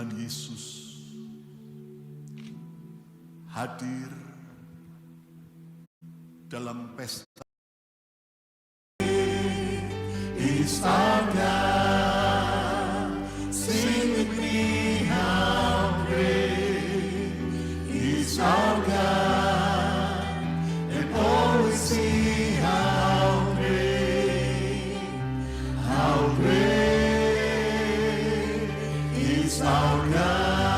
Tuhan Yesus hadir dalam pesta istana. Sing with me how great is our God, and always see how great is our God.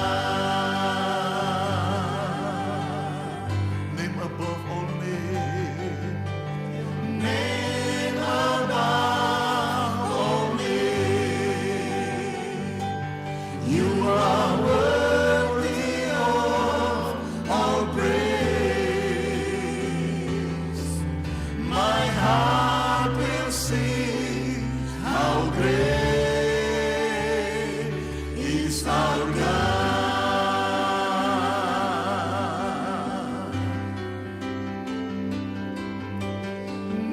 Name above all name, name above all name. You are worthy of all praise. My heart will sing how great is our God.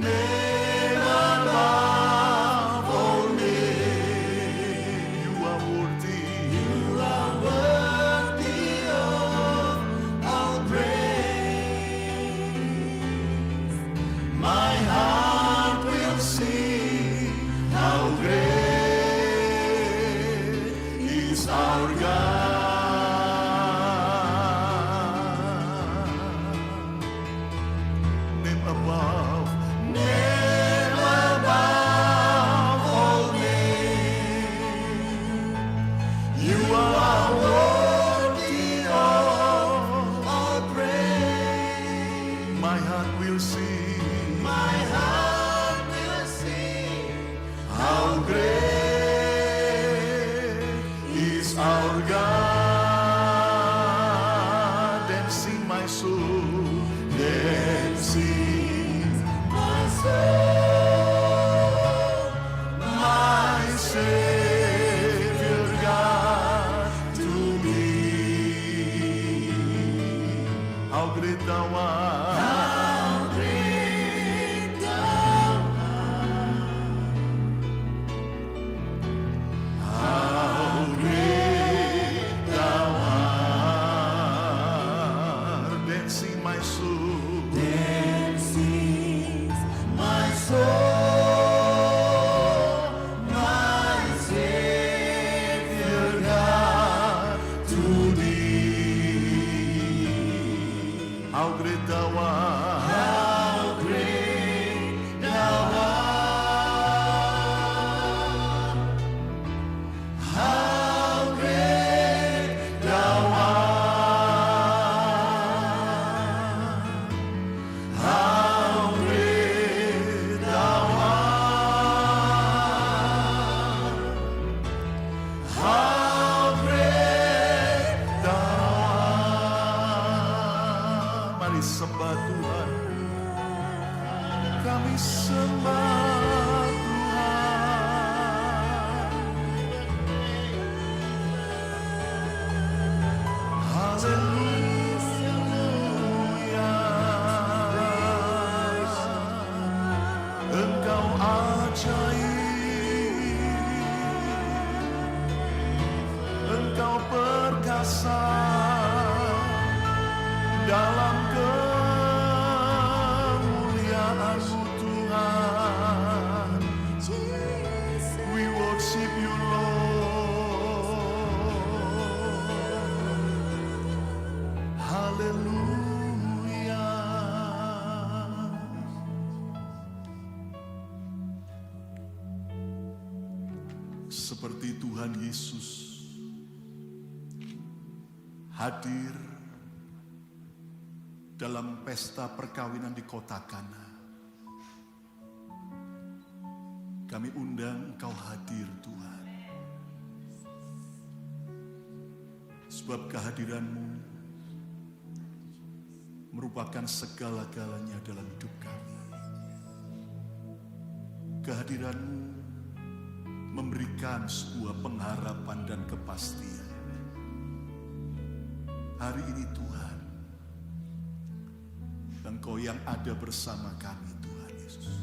Name above all name. You are worthy. You are worthy of all praise. My heart will sing how great is our God. Name above all name. You are worthy of all praise. My heart will sing. My heart will sing how great is our God. Then sing my soul. Then sing my soul, my Savior God to me. How great thou art. How great thou art. How great thou art. Then sing my soul. Then sings my soul, my Savior God to thee. How great thou art. How great thou art. How great thou art. How great thou art. How great thou art. Mari sembah Tuhan. Kami sembah Tuhan. Haleluya. Engkau ajaib. Engkau perkasa dalam kemuliaan-Mu Tuhan. We worship you Lord. Haleluya. Seperti Tuhan Yesus hadir dalam pesta perkawinan di kota Kana. Kami undang Engkau hadir Tuhan. Sebab kehadiran-Mu merupakan segala-galanya dalam hidup kami. Kehadiran-Mu memberikan sebuah pengharapan dan kepastian. Hari ini Tuhan, Engkau yang ada bersama kami Tuhan Yesus.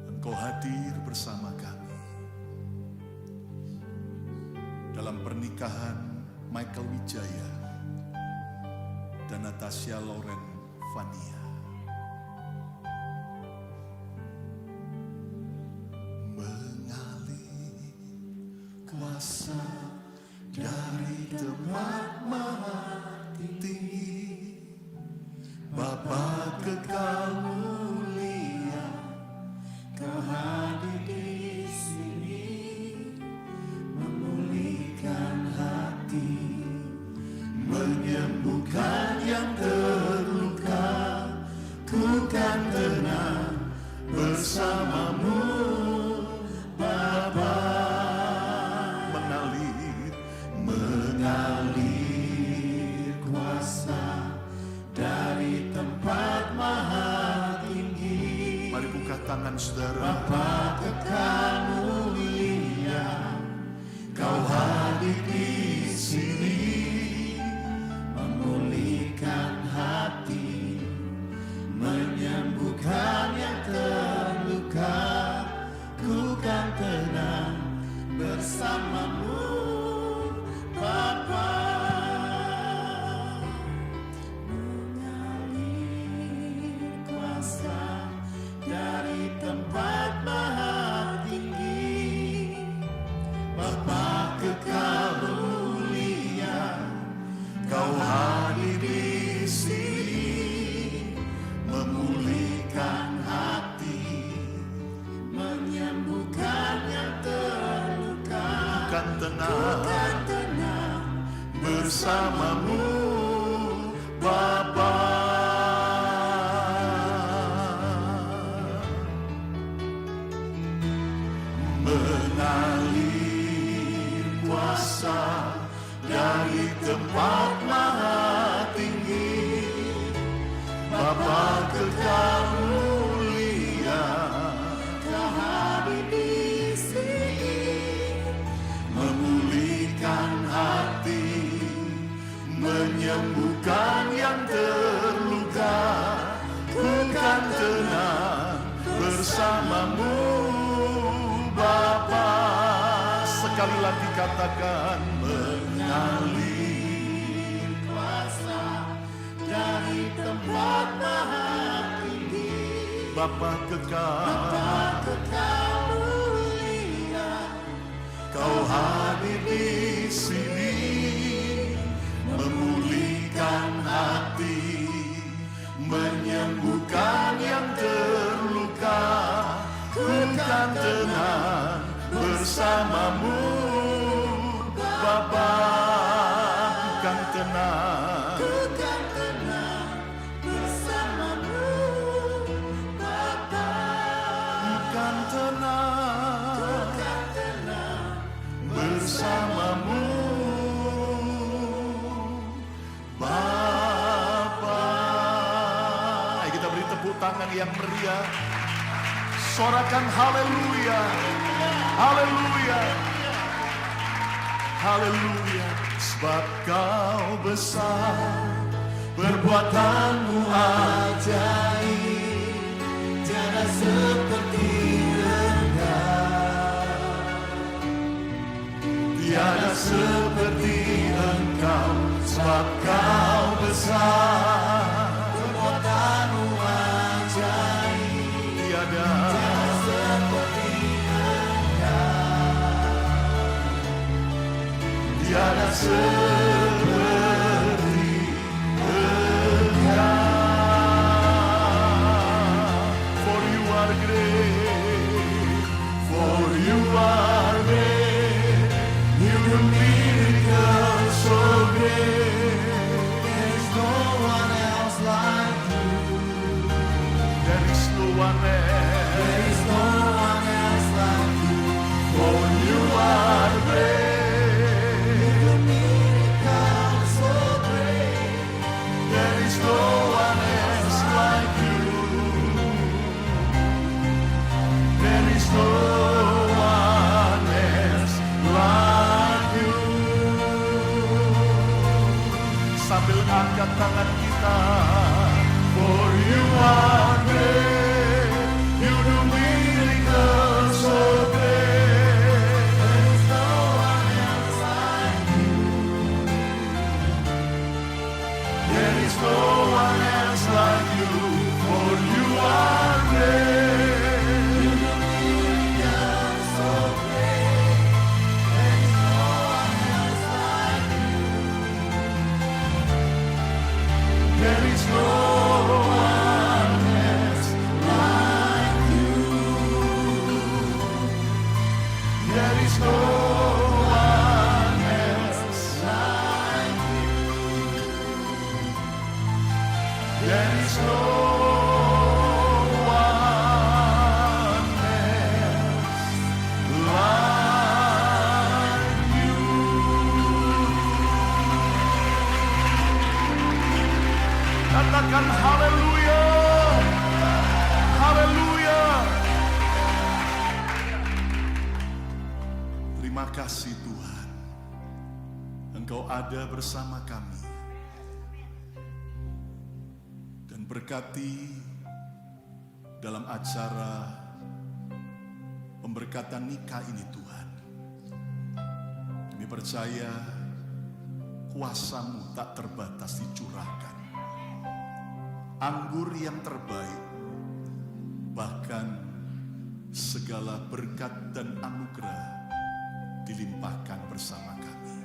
Engkau hadir bersama kami. dalam pernikahan Michael Wijaya dan Natasha Lauren Vania. Mengalir kuasa dari tempat maha tinggi, Bapa kekal mulia, Kau hadir di sini, memulihkan hati, menyembuhkan yang terluka. Ku kan tenang bersamamu, Bapa. Mengalir kuasa dari tempat maha tinggi. Mari buka tangan saudara. Bapa kekal mulia, Kau hadir di sini, memulihkan hati, menyembuhkan yang terluka. Ku kan tenang bersamamu, Bapa. Mengalir kuasa dari tempat maha tinggi, Bapa kekal mulia, Kau hadir di sini, memulihkan hati, menyembuhkan yang terluka. Bukan tenang bersamamu, Bapa. Mengalir kuasa dari tempat maha tinggi, Bapa kekal mulia, Kau hadir di sini, memulihkan hati, menyembuhkan yang terluka. Ku kan tenang bersamamu, Bapa. Sekali lagi katakan, mengalir kuasa dari tempat maha tinggi, Bapa kekal mulia, Kau hadir di sini, memulihkan hati, menyembuhkan yang terluka. Ku kan tenang bersamamu, Bapa. Ku kan tenang bersamamu, Bapa. Ku kan tenang bersamamu, Bapa. Ayo kita beri tepuk tangan yang meriah. Sorakan haleluya, haleluya, haleluya. Sebab Kau besar, perbuatanmu ajaib, tiada seperti Engkau, tiada seperti Engkau. Sebab Kau besar, perbuatanmu ajaib, tiada seperti Engkau, tiada seperti Engkau. For you are great, for you are great, you do miracles so great. There is no one else like you. There is no one else. There is no one else like you. For you are great, you do miracles so great. There is no one else like you. There is no one else like you. Sambil angkat tangan kita. For you are great, you do miracles so great. There is no one else like is no one else like you, for you are great. You're so great. There is no one else like you. There is no one else like you. There is no one else like you. There is no one else like you. Katakan haleluya, haleluya. Terima kasih Tuhan, Engkau ada bersama kami. Dan berkati dalam acara pemberkatan nikah ini Tuhan. Kami percaya kuasa-Mu tak terbatas dicurahkan. Anggur yang terbaik, bahkan segala berkat dan anugerah dilimpahkan bersama kami.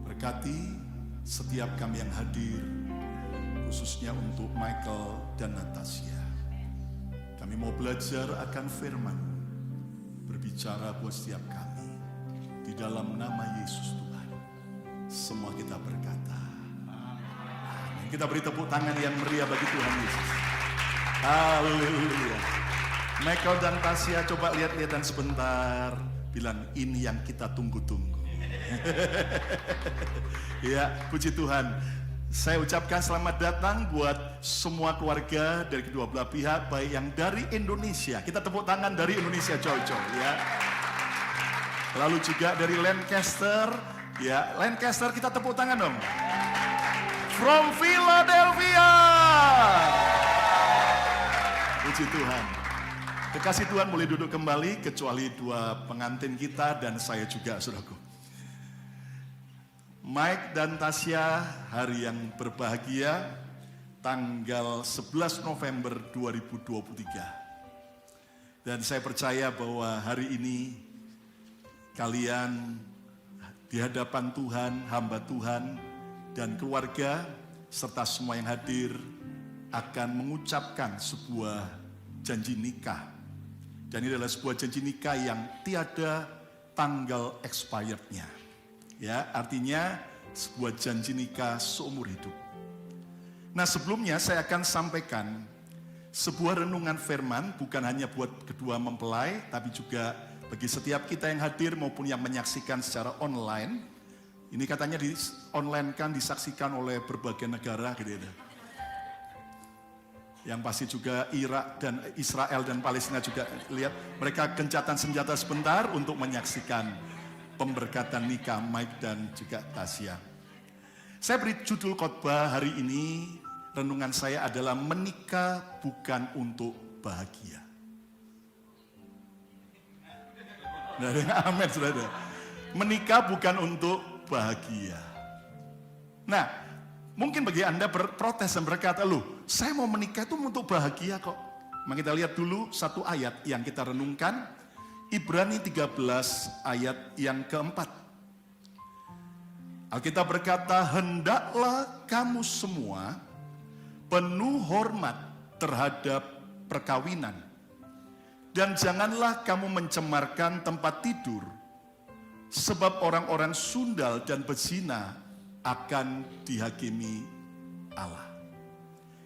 Berkati setiap kami yang hadir, khususnya untuk Michael dan Natasha. Kami mau belajar akan firman, berbicara buat setiap kami. Di dalam nama Yesus Tuhan, semua kita berkata, amin. Kita beri tepuk tangan yang meriah bagi Tuhan Yesus. Haleluya. Michael dan Tasya coba lihat-lihatan sebentar. Bilang, ini yang kita tunggu-tunggu. Ya, puji Tuhan. Saya ucapkan selamat datang buat semua keluarga dari kedua belah pihak, baik yang dari Indonesia. Kita tepuk tangan dari Indonesia, coy-coy ya. Lalu juga dari Lancaster, ya. Lancaster kita tepuk tangan dong. From Philadelphia. Puji Tuhan. Kekasih Tuhan boleh duduk kembali, kecuali dua pengantin kita dan saya juga, saudaraku. Mike dan Tasya, hari yang berbahagia, tanggal 11 November 2023. Dan saya percaya bahwa hari ini kalian di hadapan Tuhan, hamba Tuhan, dan keluarga, serta semua yang hadir, akan mengucapkan sebuah janji nikah. Dan ini adalah sebuah janji nikah yang tiada tanggal expirednya. Ya, artinya sebuah janji nikah seumur hidup. Nah, sebelumnya saya akan sampaikan sebuah renungan firman, bukan hanya buat kedua mempelai, tapi juga bagi setiap kita yang hadir maupun yang menyaksikan secara online. Ini katanya di online kan disaksikan oleh berbagai negara gitu ya. Yang pasti juga Irak dan Israel dan Palestina juga lihat mereka gencatan senjata sebentar untuk menyaksikan pemberkatan nikah Mike dan juga Tasya. Saya beri judul khotbah hari ini, renungan saya adalah menikah bukan untuk bahagia. Amin, saudara. Menikah bukan untuk bahagia. Nah, mungkin bagi Anda berprotes dan berkata, loh, saya mau menikah itu untuk bahagia kok. Mari kita lihat dulu satu ayat yang kita renungkan. Ibrani 13 ayat yang keempat. Alkitab berkata, hendaklah kamu semua penuh hormat terhadap perkawinan. Dan janganlah kamu mencemarkan tempat tidur, sebab orang-orang sundal dan bezina akan dihakimi Allah.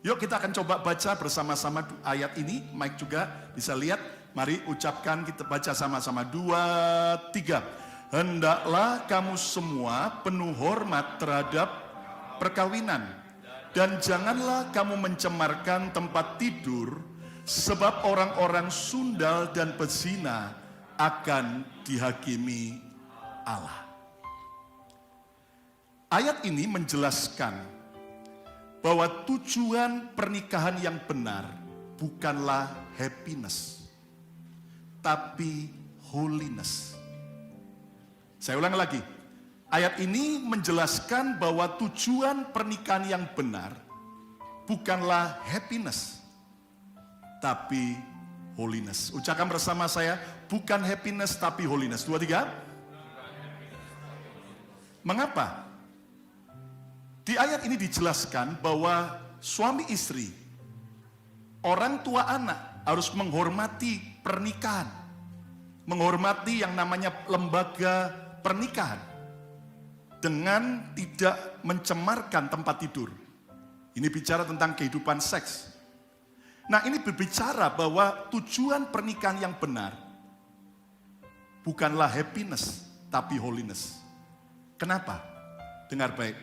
Yuk kita akan coba baca bersama-sama ayat ini. Mike juga bisa lihat. Mari ucapkan, kita baca sama-sama. 2, 3. Hendaklah kamu semua penuh hormat terhadap perkawinan. Dan janganlah kamu mencemarkan tempat tidur, sebab orang-orang sundal dan pezina akan dihakimi Allah. Ayat ini menjelaskan bahwa tujuan pernikahan yang benar bukanlah happiness, tapi holiness. Saya ulang lagi, Ayat ini menjelaskan bahwa tujuan pernikahan yang benar bukanlah happiness, tapi holiness. Ucapkan bersama saya, bukan happiness tapi holiness. 2, 3. Mengapa? Di ayat ini dijelaskan bahwa suami istri, orang tua anak harus menghormati pernikahan. Menghormati yang namanya lembaga pernikahan. Dengan tidak mencemarkan tempat tidur. Ini bicara tentang kehidupan seks. Nah, ini berbicara bahwa tujuan pernikahan yang benar bukanlah happiness, tapi holiness. Kenapa? Dengar baik.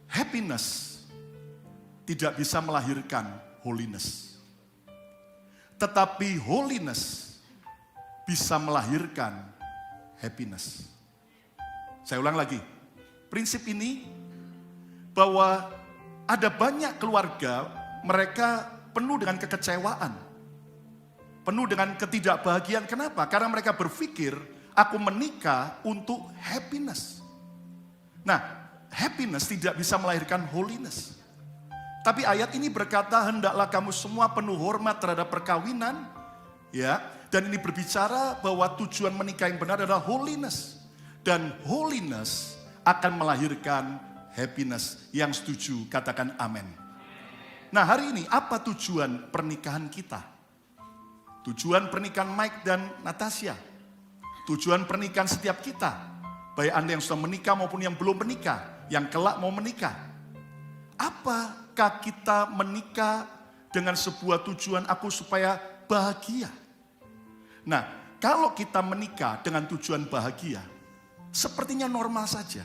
Happiness tidak bisa melahirkan holiness. Tetapi holiness bisa melahirkan happiness. Saya ulang lagi, prinsip ini bahwa ada banyak keluarga mereka penuh dengan kekecewaan, penuh dengan ketidakbahagiaan. Kenapa? Karena mereka berpikir aku menikah untuk happiness. Nah, happiness tidak bisa melahirkan holiness. Tapi ayat ini berkata hendaklah kamu semua penuh hormat terhadap perkawinan, ya. Dan ini berbicara bahwa tujuan menikah yang benar adalah holiness. Dan holiness akan melahirkan happiness. Yang setuju katakan amin. Nah, hari ini apa tujuan pernikahan kita? Tujuan pernikahan Mike dan Natasha. Tujuan pernikahan setiap kita. Baik Anda yang sudah menikah maupun yang belum menikah. Yang kelak mau menikah. Apakah kita menikah dengan sebuah tujuan aku supaya bahagia? Nah, kalau kita menikah dengan tujuan bahagia, sepertinya normal saja.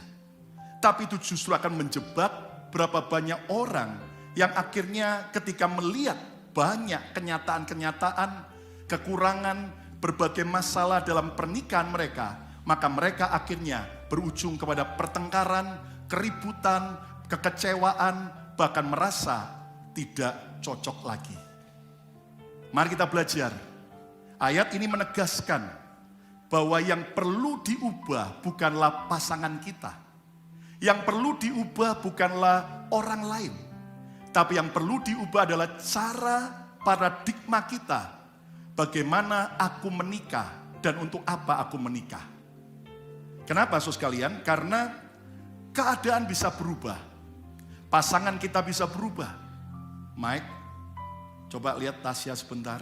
Tapi itu justru akan menjebak berapa banyak orang yang akhirnya ketika melihat banyak kenyataan-kenyataan, kekurangan, berbagai masalah dalam pernikahan mereka, maka mereka akhirnya berujung kepada pertengkaran, keributan, kekecewaan, bahkan merasa tidak cocok lagi. Mari kita belajar. Ayat ini menegaskan bahwa yang perlu diubah bukanlah pasangan kita. Yang perlu diubah bukanlah orang lain. Tapi yang perlu diubah adalah cara paradigma kita. Bagaimana aku menikah dan untuk apa aku menikah. Kenapa saudara sekalian? Karena keadaan bisa berubah. Pasangan kita bisa berubah. Mike, coba lihat Tasya sebentar.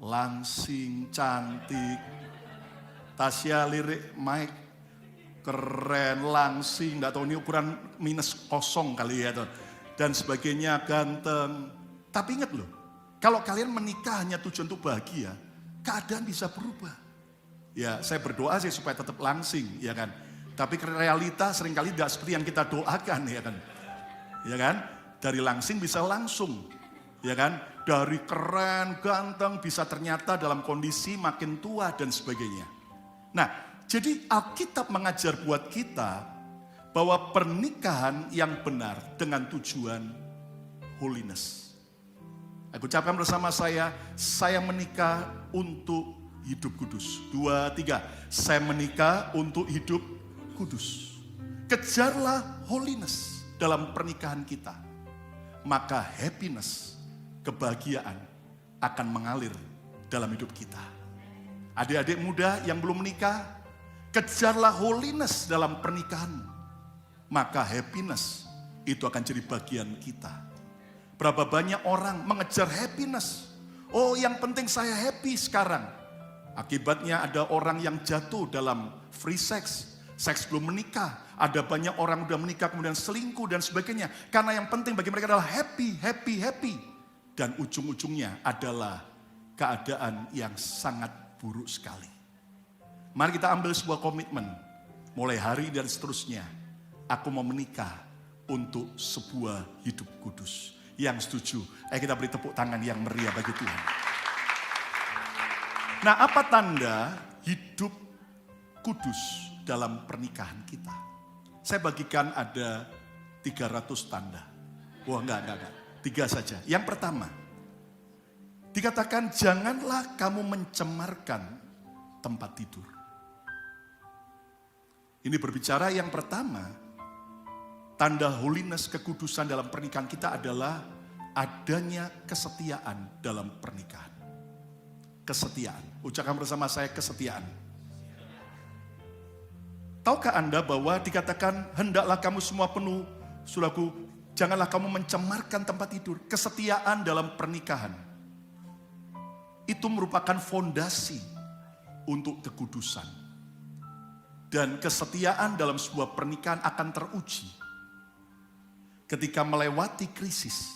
Langsing, cantik. Tasya lirik Mike, keren, langsing, enggak tahu ini ukuran -0 kali ya. Dan sebagainya, ganteng. Tapi ingat loh, kalau kalian menikah hanya tujuan untuk bahagia, keadaan bisa berubah. Ya, saya berdoa sih supaya tetap langsing, ya kan. Tapi realita seringkali tidak seperti yang kita doakan, ya kan. Ya kan, dari langsing bisa langsung, ya kan. Dari keren, ganteng, bisa ternyata dalam kondisi makin tua dan sebagainya. Nah, jadi Alkitab mengajar buat kita bahwa pernikahan yang benar dengan tujuan holiness. Aku ucapkan bersama saya menikah untuk hidup kudus. 2, 3, saya menikah untuk hidup kudus. Kejarlah holiness dalam pernikahan kita. Maka happiness, kebahagiaan akan mengalir dalam hidup kita. Adik-adik muda yang belum menikah, kejarlah holiness dalam pernikahan. Maka happiness itu akan jadi bagian kita. Berapa banyak orang mengejar happiness. Oh, yang penting saya happy sekarang. Akibatnya ada orang yang jatuh dalam free sex. Seks belum menikah. Ada banyak orang udah menikah kemudian selingkuh dan sebagainya. Karena yang penting bagi mereka adalah happy, happy, happy. Dan ujung-ujungnya adalah keadaan yang sangat buruk sekali. Mari kita ambil sebuah komitmen. Mulai hari dan seterusnya. Aku mau menikah untuk sebuah hidup kudus. Yang setuju, ayo kita beri tepuk tangan yang meriah bagi Tuhan. Nah, apa tanda hidup kudus dalam pernikahan kita? Saya bagikan ada 300 tanda. Wah, enggak. 3 saja. Yang pertama, dikatakan, janganlah kamu mencemarkan tempat tidur. Ini berbicara yang pertama, tanda holiness, kekudusan dalam pernikahan kita adalah adanya kesetiaan dalam pernikahan. Kesetiaan. Ucapkan bersama saya kesetiaan. Tahukah Anda bahwa dikatakan hendaklah kamu semua penuh, saudaraku, janganlah kamu mencemarkan tempat tidur. Kesetiaan dalam pernikahan. Itu merupakan fondasi untuk kekudusan. Dan kesetiaan dalam sebuah pernikahan akan teruji ketika melewati krisis.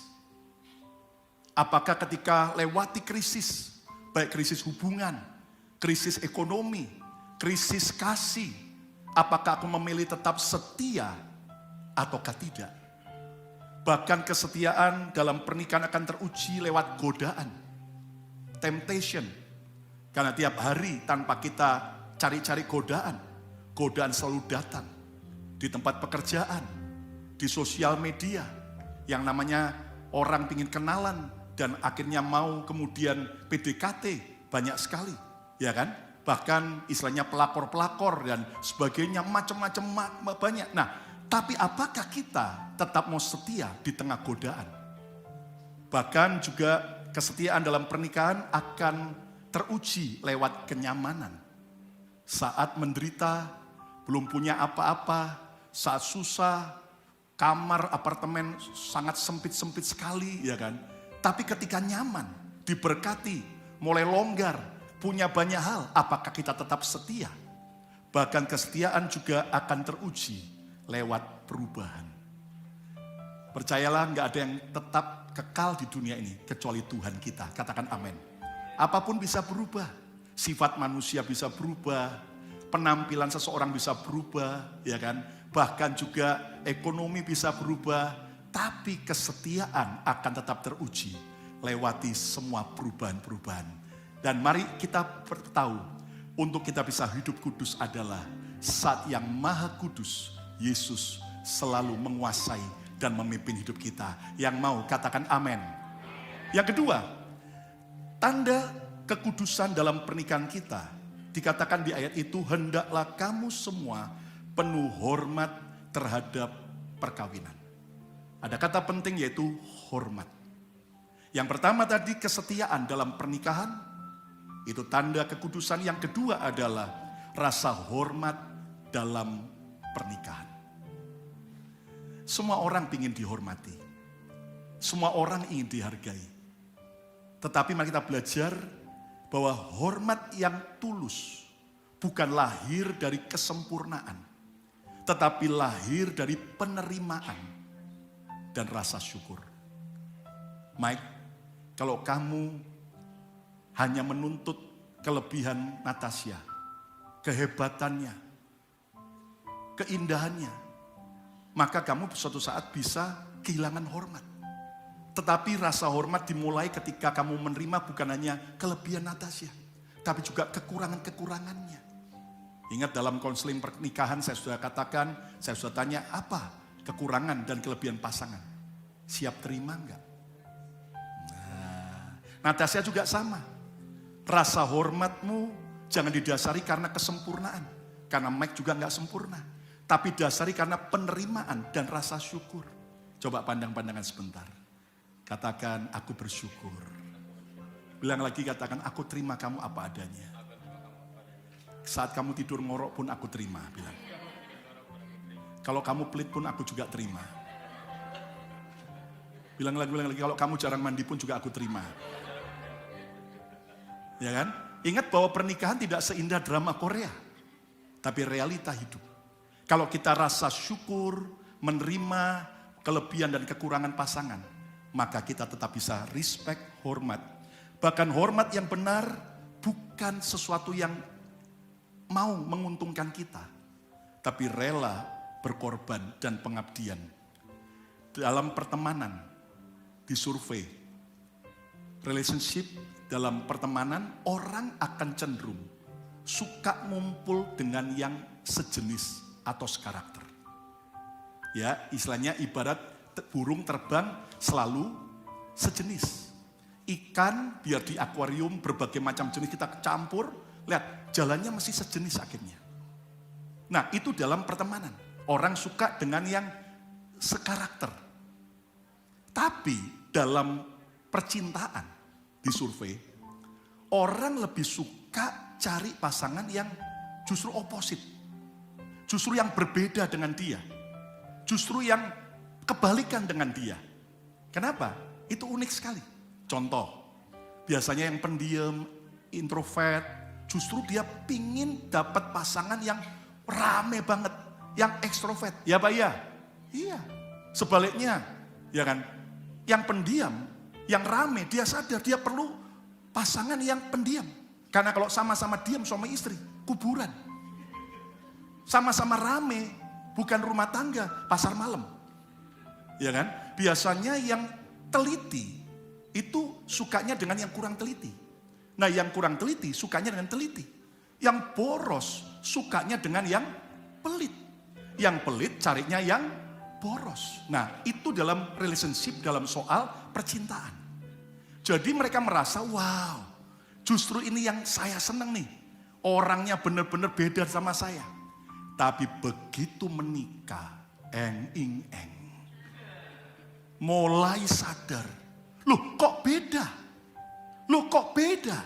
Apakah ketika lewati krisis, baik krisis hubungan, krisis ekonomi, krisis kasih, apakah aku memilih tetap setia ataukah tidak? Bahkan kesetiaan dalam pernikahan akan teruji lewat godaan, temptation. Karena tiap hari tanpa kita cari-cari godaan, godaan selalu datang di tempat pekerjaan, di sosial media, yang namanya orang ingin kenalan dan akhirnya mau kemudian PDKT banyak sekali, ya kan? Bahkan istilahnya pelakor-pelakor dan sebagainya, macam-macam banyak. Nah, tapi apakah kita tetap mau setia di tengah godaan? Bahkan juga kesetiaan dalam pernikahan akan teruji lewat kenyamanan. Saat menderita, belum punya apa-apa, saat susah, kamar, apartemen sangat sempit-sempit sekali, ya kan? Tapi ketika nyaman, diberkati, mulai longgar, punya banyak hal, apakah kita tetap setia? Bahkan kesetiaan juga akan teruji lewat perubahan. Percayalah, nggak ada yang tetap kekal di dunia ini kecuali Tuhan kita. Katakan amin. Apapun bisa berubah, sifat manusia bisa berubah, penampilan seseorang bisa berubah, ya kan? Bahkan juga ekonomi bisa berubah, tapi kesetiaan akan tetap teruji lewati semua perubahan-perubahan. Dan mari kita tahu, untuk kita bisa hidup kudus adalah saat yang maha kudus, Yesus selalu menguasai dan memimpin hidup kita. Yang mau katakan amin. Yang kedua, tanda kekudusan dalam pernikahan kita, dikatakan di ayat itu, hendaklah kamu semua penuh hormat terhadap perkawinan. Ada kata penting yaitu hormat. Yang pertama tadi kesetiaan dalam pernikahan, itu tanda kekudusan. Yang kedua adalah rasa hormat dalam pernikahan. Semua orang ingin dihormati. Semua orang ingin dihargai. Tetapi mari kita belajar bahwa hormat yang tulus bukan lahir dari kesempurnaan, tetapi lahir dari penerimaan dan rasa syukur. Mike, kalau kamu hanya menuntut kelebihan Natasha, kehebatannya, keindahannya, maka kamu suatu saat bisa kehilangan hormat. Tetapi rasa hormat dimulai ketika kamu menerima bukan hanya kelebihan Natasha, tapi juga kekurangan-kekurangannya. Ingat dalam konseling pernikahan saya sudah katakan, saya sudah tanya apa kekurangan dan kelebihan pasangan. Siap terima enggak? Nah, Natasha juga sama. Rasa hormatmu jangan didasari karena kesempurnaan. Karena Mike juga enggak sempurna. Tapi dasari karena penerimaan dan rasa syukur. Coba pandang-pandangan sebentar. Katakan, aku bersyukur. Bilang lagi, katakan, aku terima kamu apa adanya. Saat kamu tidur ngorok pun aku terima. Bilang. Kalau kamu pelit pun aku juga terima. Bilang lagi, kalau kamu jarang mandi pun juga aku terima. Ya kan? Ingat bahwa pernikahan tidak seindah drama Korea. Tapi realita hidup. Kalau kita rasa syukur, menerima kelebihan dan kekurangan pasangan, maka kita tetap bisa respect, hormat. Bahkan hormat yang benar bukan sesuatu yang mau menguntungkan kita, tapi rela berkorban dan pengabdian. Dalam pertemanan, di survei, relationship dalam pertemanan, orang akan cenderung suka ngumpul dengan yang sejenis atau sekarakter. Ya, istilahnya ibarat burung terbang selalu sejenis. Ikan biar di akuarium berbagai macam jenis kita campur, lihat jalannya masih sejenis akhirnya. Nah, itu dalam pertemanan. Orang suka dengan yang sekarakter. Tapi dalam percintaan, di survei, orang lebih suka cari pasangan yang justru oposit. Justru yang berbeda dengan dia. Justru yang kebalikan dengan dia. Kenapa? Itu unik sekali. Contoh, biasanya yang pendiam, introvert, justru dia pingin dapat pasangan yang rame banget, yang ekstrovert. Ya Pak ya? Iya. Sebaliknya, ya kan? Yang pendiam, yang rame, dia sadar dia perlu pasangan yang pendiam. Karena kalau sama-sama diam suami istri, kuburan. Sama-sama rame, bukan rumah tangga, pasar malam. Ya kan? Biasanya yang teliti, itu sukanya dengan yang kurang teliti. Nah yang kurang teliti, sukanya dengan teliti. Yang boros, sukanya dengan yang pelit. Yang pelit, carinya yang boros. Nah itu dalam relationship, dalam soal percintaan. Jadi mereka merasa, wow, justru ini yang saya seneng nih. Orangnya benar-benar beda sama saya. Tapi begitu menikah, eng. Mulai sadar, loh kok beda? Loh kok beda?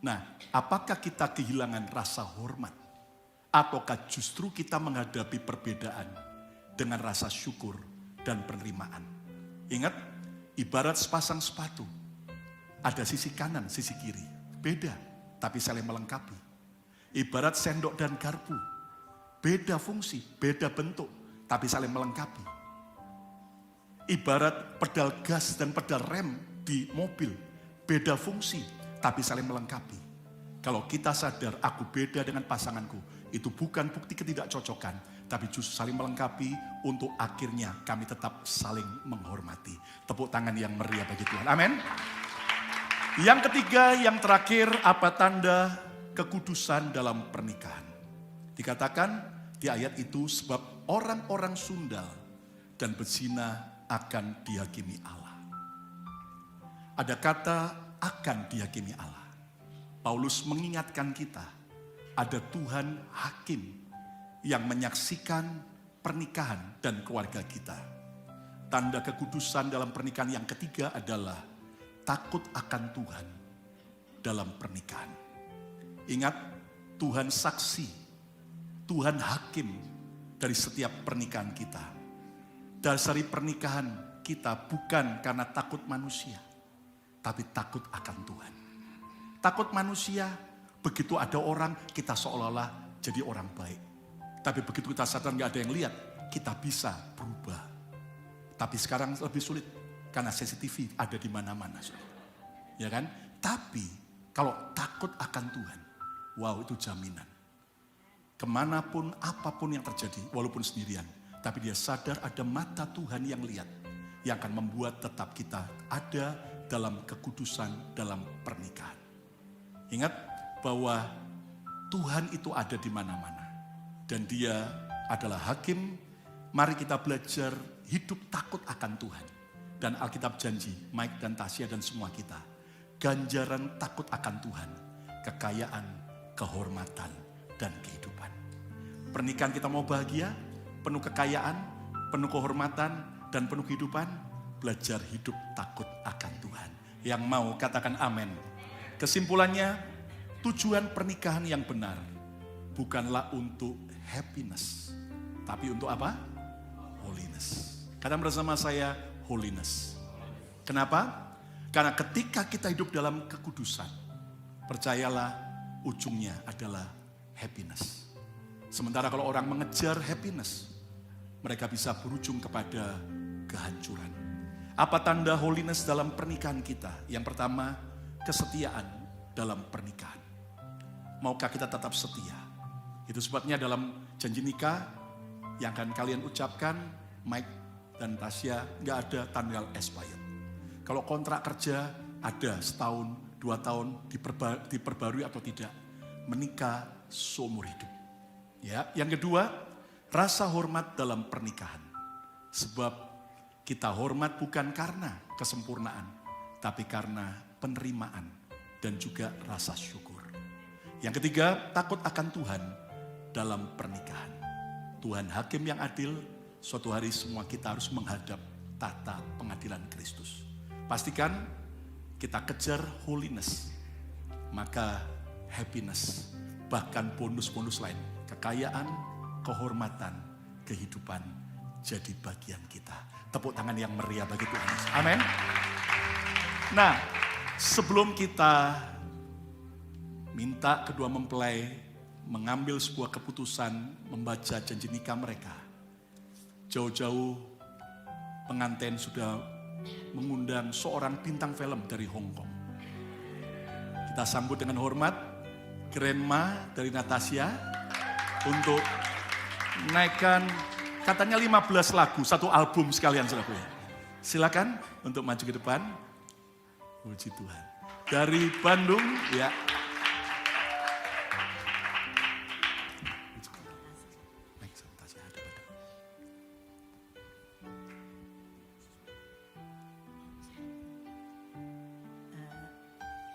Nah, apakah kita kehilangan rasa hormat? Ataukah justru kita menghadapi perbedaan dengan rasa syukur dan penerimaan? Ingat, ibarat sepasang sepatu. Ada sisi kanan, sisi kiri. Beda, tapi saling melengkapi. Ibarat sendok dan garpu. Beda fungsi, beda bentuk, tapi saling melengkapi. Ibarat pedal gas dan pedal rem di mobil. Beda fungsi, tapi saling melengkapi. Kalau kita sadar aku beda dengan pasanganku, itu bukan bukti ketidakcocokan, tapi justru saling melengkapi untuk akhirnya kami tetap saling menghormati. Tepuk tangan yang meriah bagi Tuhan. Amin. Yang ketiga, yang terakhir, apa tanda kekudusan dalam pernikahan? Dikatakan di ayat itu, sebab orang-orang sundal dan berzina akan dihakimi Allah. Ada kata akan dihakimi Allah. Paulus mengingatkan kita, ada Tuhan hakim yang menyaksikan pernikahan dan keluarga kita. Tanda kekudusan dalam pernikahan yang ketiga adalah takut akan Tuhan dalam pernikahan. Ingat, Tuhan saksi, Tuhan hakim dari setiap pernikahan kita. Dasari pernikahan kita bukan karena takut manusia, tapi takut akan Tuhan. Takut manusia, begitu ada orang, kita seolah-olah jadi orang baik. Tapi begitu kita sadar gak ada yang lihat, kita bisa berubah. Tapi sekarang lebih sulit, karena CCTV ada di mana-mana. Ya kan? Tapi kalau takut akan Tuhan, wow itu jaminan. Kemanapun, apapun yang terjadi, walaupun sendirian. Tapi dia sadar ada mata Tuhan yang lihat. Yang akan membuat tetap kita ada dalam kekudusan dalam pernikahan. Ingat bahwa Tuhan itu ada di mana-mana. Dan dia adalah hakim. Mari kita belajar hidup takut akan Tuhan. Dan Alkitab janji, Mike dan Tasya dan semua kita. Ganjaran takut akan Tuhan. Kekayaan, kehormatan, dan kehidupan. Pernikahan kita mau bahagia, penuh kekayaan, penuh kehormatan, dan penuh kehidupan. Belajar hidup takut akan Tuhan. Yang mau katakan amin. Kesimpulannya, tujuan pernikahan yang benar bukanlah untuk happiness, tapi untuk apa? Holiness. Katakan bersama saya, holiness. Kenapa? Karena ketika kita hidup dalam kekudusan, percayalah ujungnya adalah happiness. Sementara kalau orang mengejar happiness, mereka bisa berujung kepada kehancuran. Apa tanda holiness dalam pernikahan kita? Yang pertama, kesetiaan dalam pernikahan. Maukah kita tetap setia? Itu sebabnya dalam janji nikah yang akan kalian ucapkan, Mike dan Tasya, gak ada tanggal expired. Kalau kontrak kerja ada setahun, 2 tahun, diperbarui atau tidak. Menikah seumur hidup. Ya, yang kedua, rasa hormat dalam pernikahan. Sebab kita hormat bukan karena kesempurnaan, tapi karena penerimaan dan juga rasa syukur. Yang ketiga, takut akan Tuhan dalam pernikahan. Tuhan hakim yang adil, suatu hari semua kita harus menghadap tata pengadilan Kristus. Pastikan kita kejar holiness, maka happiness, bahkan bonus-bonus lain, kekayaan, kehormatan, kehidupan jadi bagian kita. Tepuk tangan yang meriah bagi Tuhan. Amin. Nah, sebelum kita minta kedua mempelai mengambil sebuah keputusan membaca janji nikah mereka, jauh-jauh pengantin sudah mengundang seorang bintang film dari Hong Kong. Kita sambut dengan hormat Grandma dari Natasha untuk naikkan katanya 15 lagu, satu album sekalian saudara. Silakan untuk maju ke depan. Puji Tuhan. Dari Bandung ya.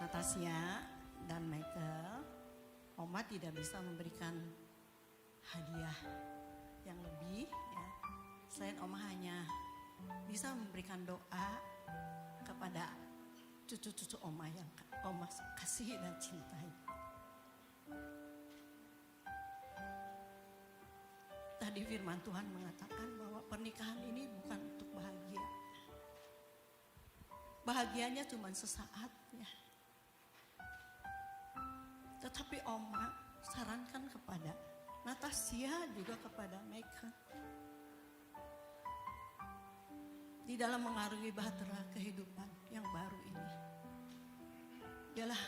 Natasha dan Michael, Oma tidak bisa memberikan hadiah yang lebih ya. Selain Oma hanya bisa memberikan doa kepada cucu-cucu Oma yang Oma kasih dan cintai. Tadi firman Tuhan mengatakan bahwa pernikahan ini bukan untuk bahagia. Bahagianya cuma sesaat ya. Tetapi Oma sarankan kepada Natasha juga kepada Michael. Di dalam mengarungi bahtera kehidupan yang baru ini. Adalah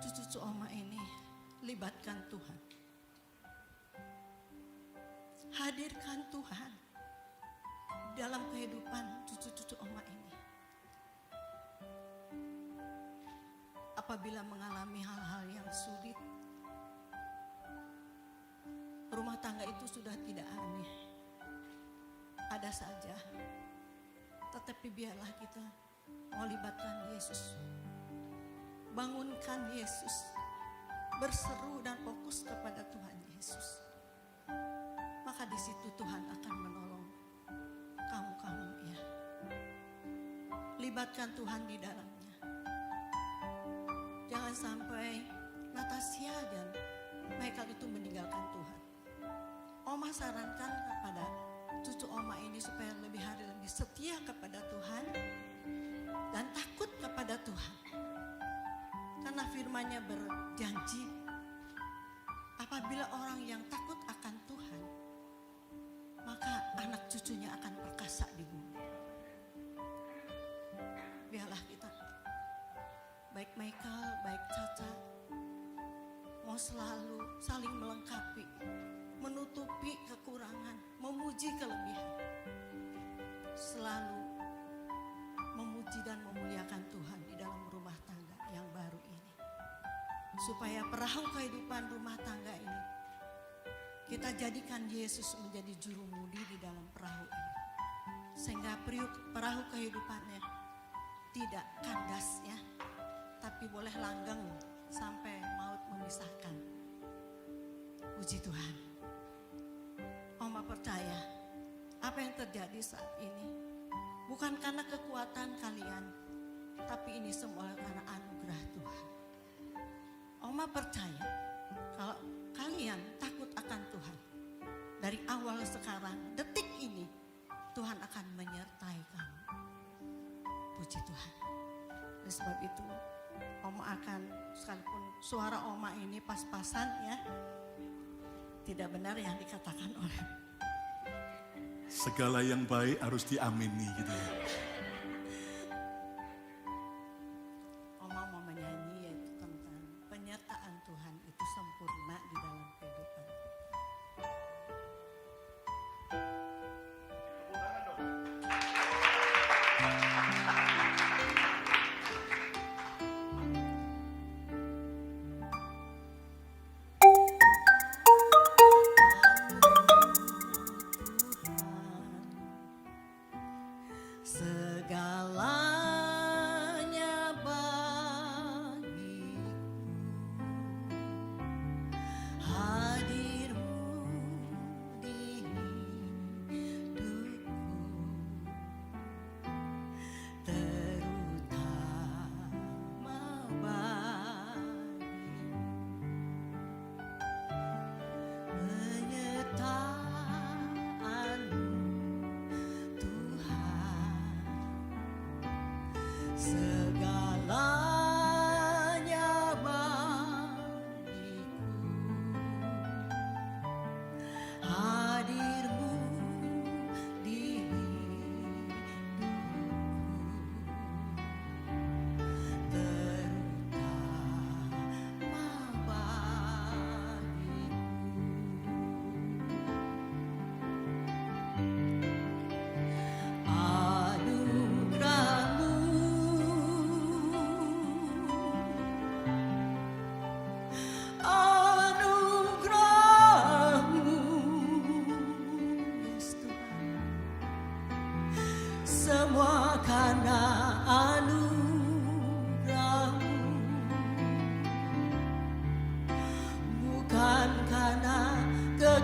cucu-cucu Oma ini libatkan Tuhan. Hadirkan Tuhan dalam kehidupan cucu-cucu Oma ini. Apabila mengalami hal-hal yang sulit, rumah tangga itu sudah tidak aneh. Ada saja, tetapi biarlah kita melibatkan Yesus. Bangunkan Yesus, berseru dan fokus kepada Tuhan Yesus. Maka di situ Tuhan akan menolong kamu ya. Libatkan Tuhan di dalamnya. Jangan sampai Natasha dan Michael itu meninggalkan Tuhan. Oma sarankan kepada cucu Oma ini supaya lebih setia kepada Tuhan dan takut kepada Tuhan. Karena firman-Nya berjanji, apabila orang yang takut akan Tuhan, maka anak cucunya akan perkasa di bumi. Biarlah kita, baik Michael, baik Caca, mau selalu saling melengkapi, menutupi kekurangan, memuji kelebihan. Selalu memuji dan memuliakan Tuhan di dalam rumah tangga yang baru ini. Supaya perahu kehidupan rumah tangga ini, kita jadikan Yesus menjadi juru mudi di dalam perahu ini. Sehingga perahu kehidupannya tidak kandas ya, tapi boleh langgeng sampai maut memisahkan. Puji Tuhan. Oma percaya apa yang terjadi saat ini bukan karena kekuatan kalian, tapi ini semua karena anugerah Tuhan. Oma percaya kalau kalian takut akan Tuhan, dari awal sekarang, detik ini, Tuhan akan menyertai kamu. Puji Tuhan. Oleh sebab itu, Oma akan, sekalipun suara Oma ini pas-pasan ya, tidak benar yang dikatakan oleh. Segala yang baik harus diamini gitu ya. Oma mau menyanyi yaitu tentang penyertaan Tuhan itu sempurna di dalam kehidupan.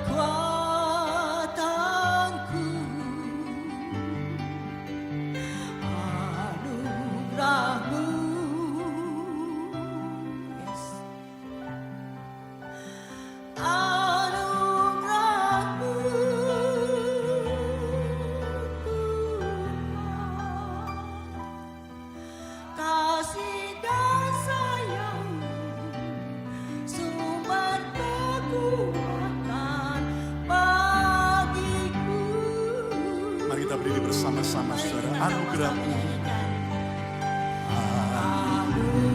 kekuatanku, anugerahmu. Yes. Anugerahmu, kasih dan sayangmu, sumber kekuatan bagiku. Mari kita berdiri bersama-sama saudara. Anugerahmu,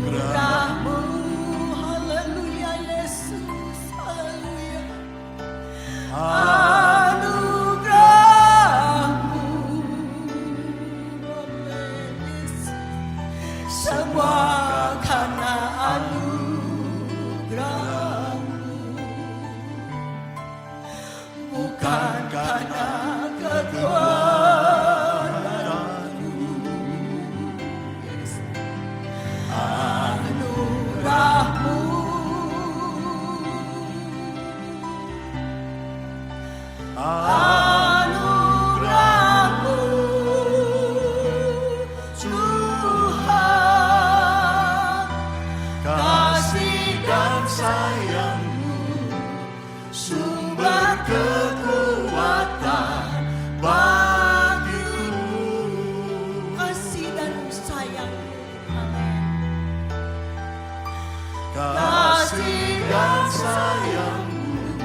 Anugerahmu, haleluya Yesus, haleluya. Anugerahmu, amin Yesus. Semua karena anugerahmu, bukan karena kekuatanku. Anugerahmu, anugerahmu, Tuhan, kasih dan sayangmu, sumber kekuatan bagiku. Kasih dan sayangmu, amin. Kasih dan sayangmu,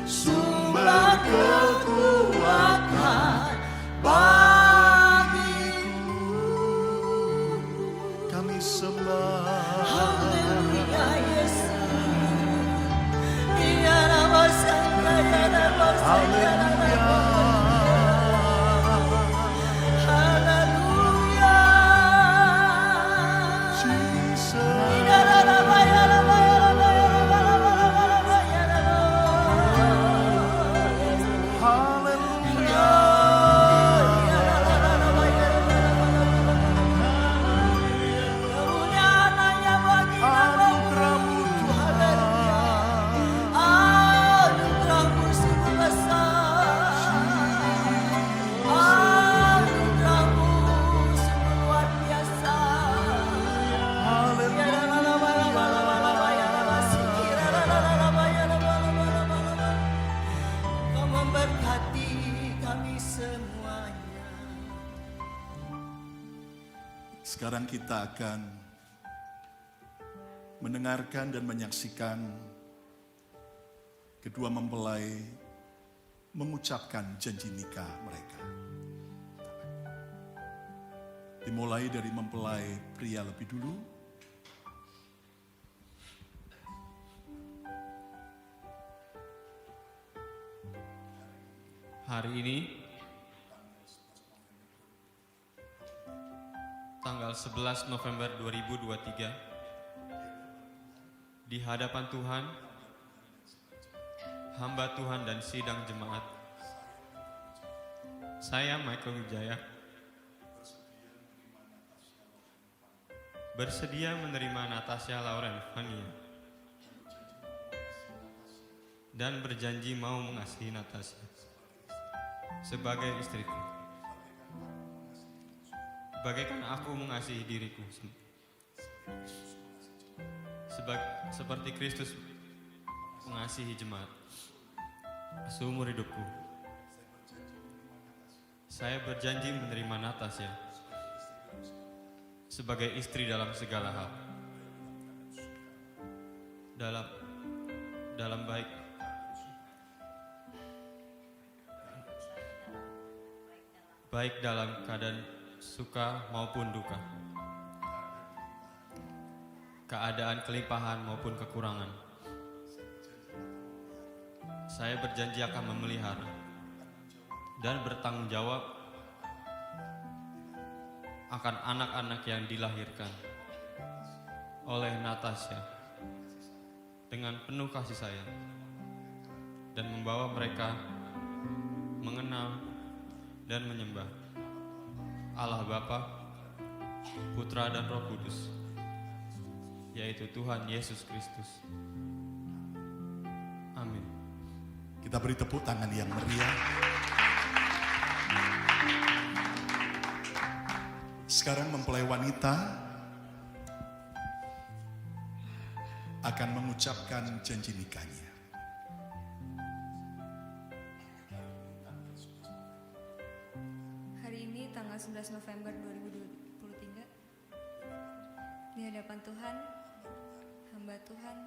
sumber kekuatan bagiku. kami sembah. Haleluya Yesus. Iya nama Santa, ya nama Santa, ya nama Haleluya. Jesus. Iya nama, ya nama, ya nama, ya nama, ya nama, ya nama. Haleluya. Kemuliaan hanya bagi namamu, Anugerahmu Tuhan. Anugerahmu sungguh besar. Anugerahmu sungguh luar biasa. Kau memberkati kami semuanya. Sekarang kita akan mendengarkan dan menyaksikan kedua mempelai mengucapkan janji nikah mereka. Dimulai dari mempelai pria lebih dulu. Hari ini tanggal 11 November 2023 di hadapan Tuhan, hamba Tuhan dan sidang jemaat, saya Michael Wijaya bersedia menerima Natasha Lauren Vania dan berjanji mau mengasihi Natasha sebagai istriku, bagaikan aku mengasihi diriku, seperti Kristus mengasihi jemaat seumur hidupku. Saya berjanji menerima Natasha sebagai istri dalam segala hal, dalam baik dalam keadaan suka maupun duka, keadaan kelimpahan maupun kekurangan. Saya berjanji akan memelihara dan bertanggung jawab akan anak-anak yang dilahirkan oleh Natasha dengan penuh kasih sayang dan membawa mereka mengenal dan menyembah Allah Bapa, Putra dan Roh Kudus, yaitu Tuhan Yesus Kristus. Amin. Kita beri tepuk tangan yang meriah. Sekarang mempelai wanita akan mengucapkan janji nikahnya. Hari ini tanggal 11 November 2023 di hadapan Tuhan, hamba Tuhan,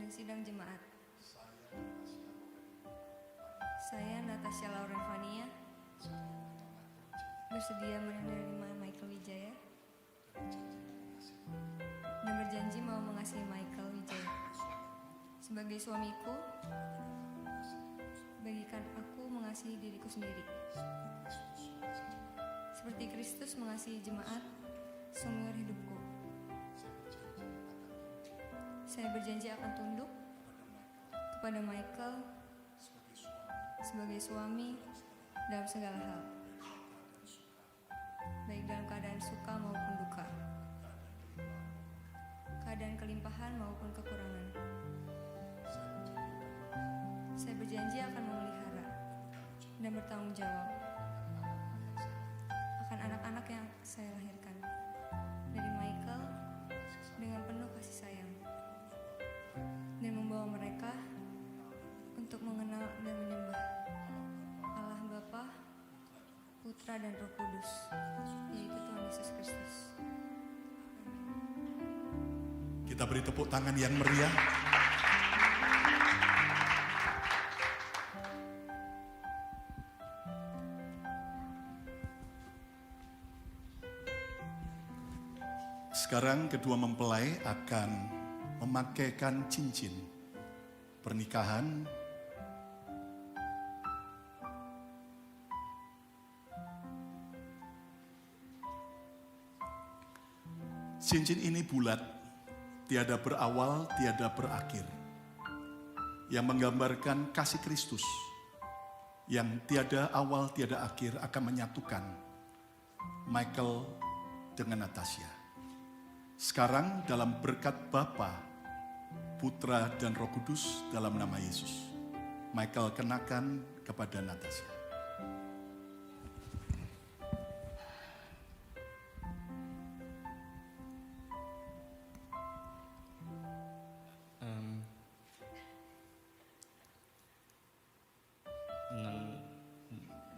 dan sidang jemaat. Saya Natasha Lauren Vania bersedia menerima Michael Wijaya dan berjanji mau mengasihi Michael Wijaya sebagai suamiku, bagikan aku mengasihi diriku sendiri seperti Kristus mengasihi jemaat seumur hidupku. Saya berjanji akan tunduk kepada Michael sebagai suami dalam segala hal, baik dalam keadaan suka maupun duka, keadaan kelimpahan maupun kekurangan. Saya berjanji akan memelihara dan bertanggung jawab akan anak-anak yang saya lahirkan dari Michael dengan penuh kasih sayang, dan membawa mereka untuk mengenal dan menyembah Allah Bapa, Putra dan Roh Kudus, yaitu Tuhan Yesus Kristus. Kita beri tepuk tangan yang meriah. Sekarang kedua mempelai akan memakaikan cincin pernikahan. Cincin ini bulat, tiada berawal, tiada berakhir, yang menggambarkan kasih Kristus yang tiada awal, tiada akhir akan menyatukan Michael dengan Natasha. Sekarang dalam berkat Bapa, Putra dan Roh Kudus dalam nama Yesus, Michael kenakan kepada Natasha.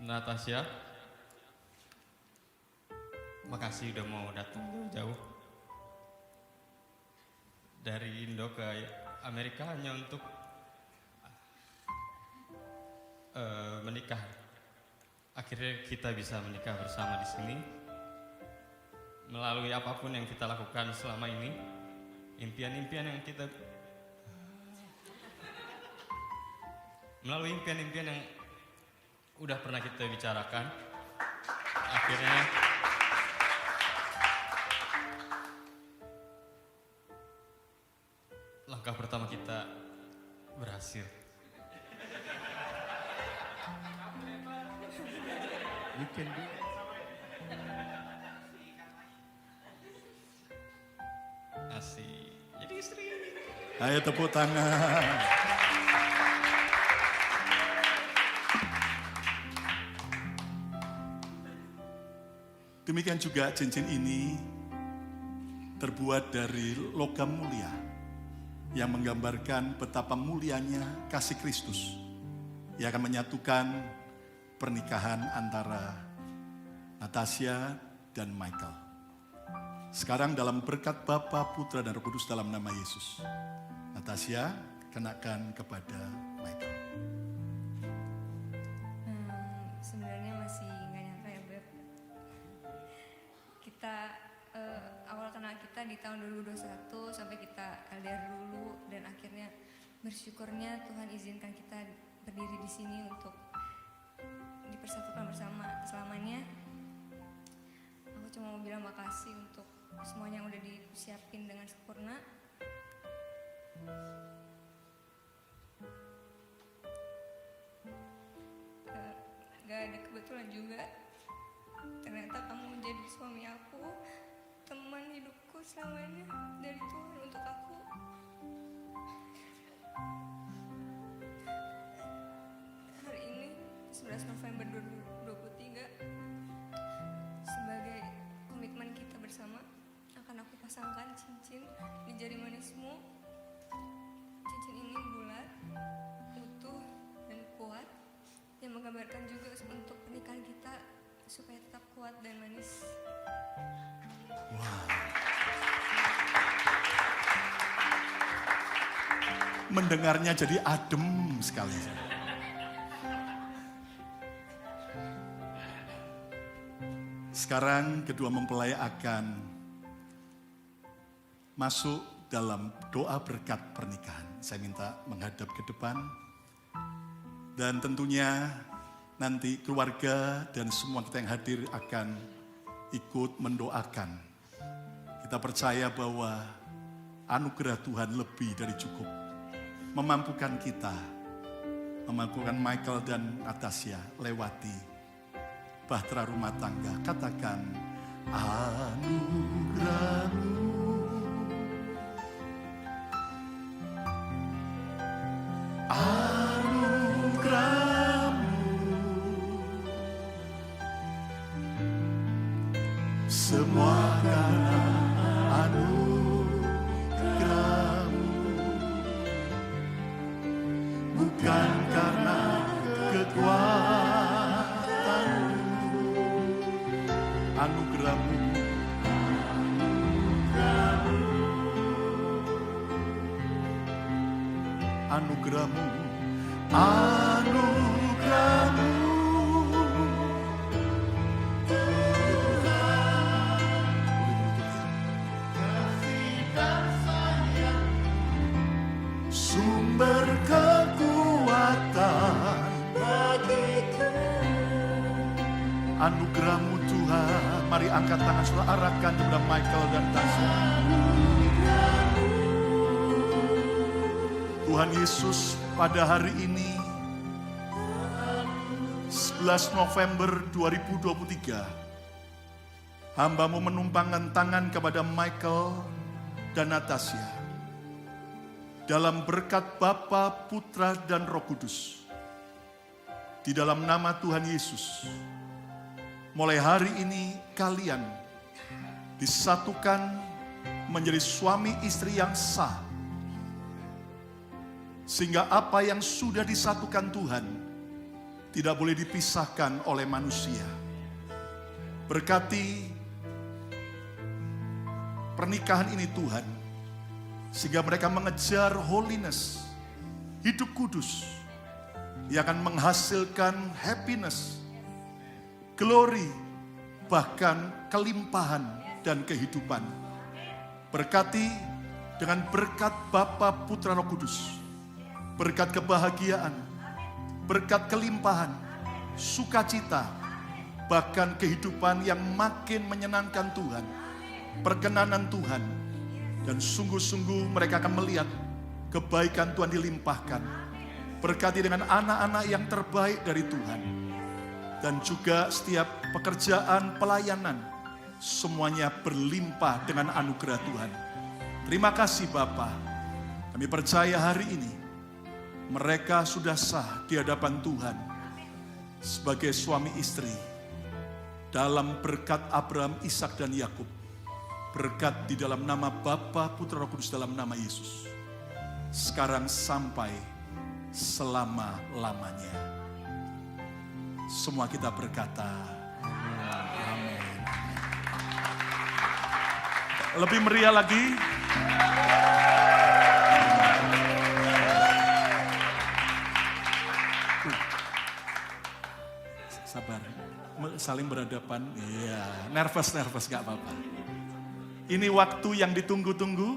Natasha, makasih udah mau datang jauh dari Indo ke Amerika hanya untuk menikah. Akhirnya kita bisa menikah bersama di sini. Melalui apapun yang kita lakukan selama ini, impian-impian yang kita udah pernah kita bicarakan, akhirnya langkah pertama kita berhasil. You can do it. Asik, jadi istri. Ayo tepuk tangan. Demikian juga cincin ini terbuat dari logam mulia yang menggambarkan betapa mulianya kasih Kristus yang akan menyatukan pernikahan antara Natasha dan Michael. Sekarang dalam berkat Bapa, Putra dan Roh Kudus dalam nama Yesus, Natasha kenakan kepada Michael. Sebenarnya masih nggak nyangka ya Beb. Kita awal kenal kita di tahun 2021 sampai kita LDR dulu, dan akhirnya bersyukurnya Tuhan izinkan kita berdiri di sini untuk dipersatukan bersama selamanya. Aku cuma mau bilang makasih untuk semuanya yang udah disiapin dengan sempurna. Gak ada kebetulan juga, ternyata kamu menjadi suami aku, teman hidupku selamanya dari Tuhan untuk aku. Yesus. Mendengarnya jadi adem sekali. Sekarang kedua mempelai akan masuk dalam doa berkat pernikahan. Saya minta menghadap ke depan. Dan tentunya nanti keluarga dan semua kita yang hadir akan ikut mendoakan. Kita percaya bahwa anugerah Tuhan lebih dari cukup. Memampukan kita, memampukan Michael dan Natasha lewati bahtera rumah tangga. Katakan, anugerah-Mu semua karena anugerah-Mu, bukan karena kekuatan-Mu. Anugerah-Mu, anugerah-Mu, anugerah-Mu. Sumber kekuatan bagiku. Anugerah-Mu Tuhan. Mari angkat tangan saudara, arahkan kepada Michael dan Tasya. Tuhan Yesus, pada hari ini 11 November 2023, hamba-Mu menumpangkan tangan kepada Michael dan Natasha. Dalam berkat Bapa, Putra, dan Roh Kudus. Di dalam nama Tuhan Yesus. Mulai hari ini kalian disatukan menjadi suami istri yang sah. Sehingga apa yang sudah disatukan Tuhan tidak boleh dipisahkan oleh manusia. Berkati pernikahan ini Tuhan, sehingga mereka mengejar holiness, hidup kudus, yang akan menghasilkan happiness, glory, bahkan kelimpahan dan kehidupan. Berkati dengan berkat Bapa, Putra, Roh Kudus, berkat kebahagiaan, berkat kelimpahan, sukacita, bahkan kehidupan yang makin menyenangkan Tuhan, perkenanan Tuhan, dan sungguh-sungguh mereka akan melihat kebaikan Tuhan dilimpahkan. Berkati dengan anak-anak yang terbaik dari Tuhan. Dan juga setiap pekerjaan pelayanan, semuanya berlimpah dengan anugerah Tuhan. Terima kasih Bapa. Kami percaya hari ini mereka sudah sah di hadapan Tuhan sebagai suami istri dalam berkat Abraham, Ishak, dan Yakub. Berkat di dalam nama Bapa, Putra, Roh Kudus, dalam nama Yesus. Sekarang sampai selama-lamanya. Semua kita berkata, amin. Lebih meriah lagi. Sabar, saling berhadapan. Iya, nervous gak apa-apa. Ini waktu yang ditunggu-tunggu.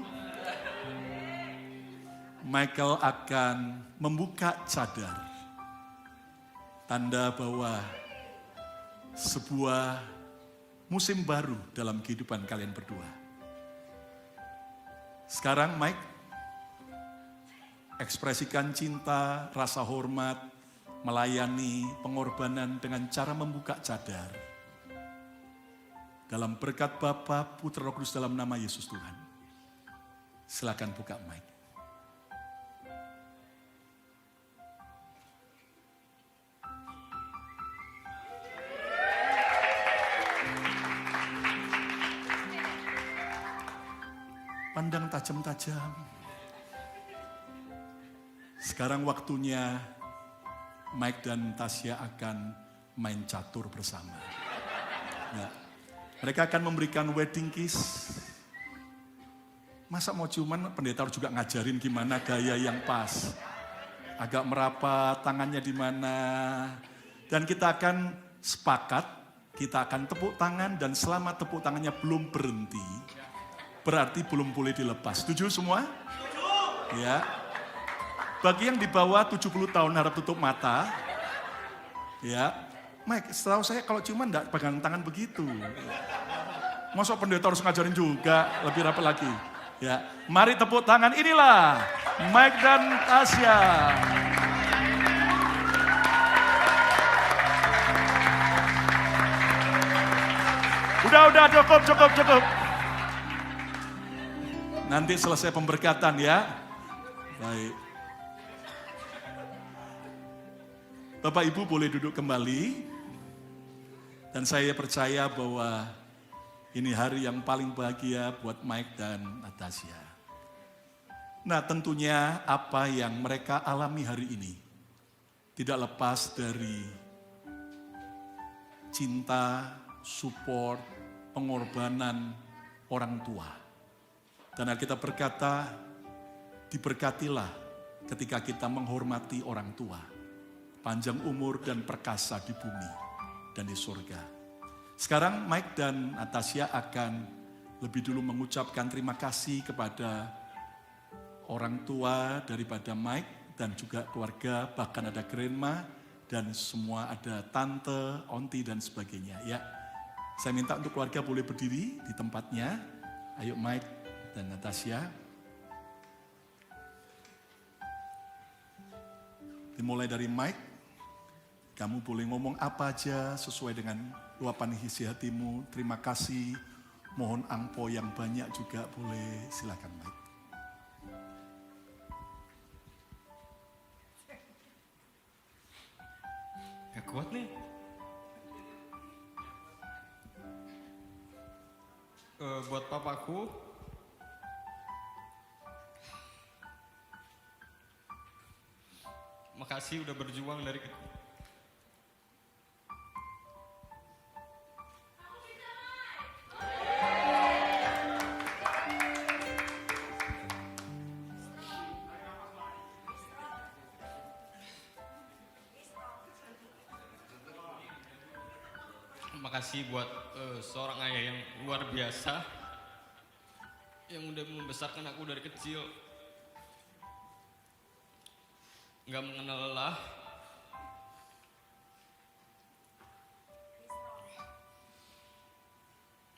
Michael akan membuka cadar. Tanda bahwa sebuah musim baru dalam kehidupan kalian berdua. Sekarang Mike, ekspresikan cinta, rasa hormat, melayani, pengorbanan dengan cara membuka cadar. Dalam berkat Bapa, Putra, Roh Kudus, dalam nama Yesus Tuhan. Silakan buka Mike. Pandang tajam-tajam. Sekarang waktunya Mike dan Tasya akan main catur bersama. Ya. Mereka akan memberikan wedding kiss. Masa mau ciuman, pendeta harus juga ngajarin gimana gaya yang pas. Agak merapat, tangannya di mana. Dan kita akan sepakat, kita akan tepuk tangan dan selama tepuk tangannya belum berhenti, berarti belum boleh dilepas. Setuju semua? Ya. Bagi yang di bawah 70 tahun harap tutup mata. Ya. Mike, setahu saya kalau ciuman enggak pegang tangan begitu. Masa pendeta harus ngajarin juga, lebih rapat lagi. Ya, mari tepuk tangan, inilah Mike dan Tasya. Udah, cukup. Nanti selesai pemberkatan ya. Baik. Bapak Ibu boleh duduk kembali. Dan saya percaya bahwa ini hari yang paling bahagia buat Mike dan Natasha. Nah, tentunya apa yang mereka alami hari ini tidak lepas dari cinta, support, pengorbanan orang tua. Dan Alkitab berkata, diberkatilah ketika kita menghormati orang tua. Panjang umur dan perkasa di bumi dan di surga. Sekarang Mike dan Natasha akan lebih dulu mengucapkan terima kasih kepada orang tua daripada Mike dan juga keluarga, bahkan ada grandma dan semua ada tante, onti dan sebagainya. Ya, saya minta untuk keluarga boleh berdiri di tempatnya. Ayo Mike dan Natasha. Dimulai dari Mike, kamu boleh ngomong apa aja sesuai dengan luapan isi hatimu. Terima kasih, mohon angpo yang banyak juga boleh. Silakan Mike. Gak kuat nih. Buat papaku, makasih udah berjuang dari makasih buat seorang ayah yang luar biasa yang udah membesarkan aku dari kecil, nggak mengenal lelah.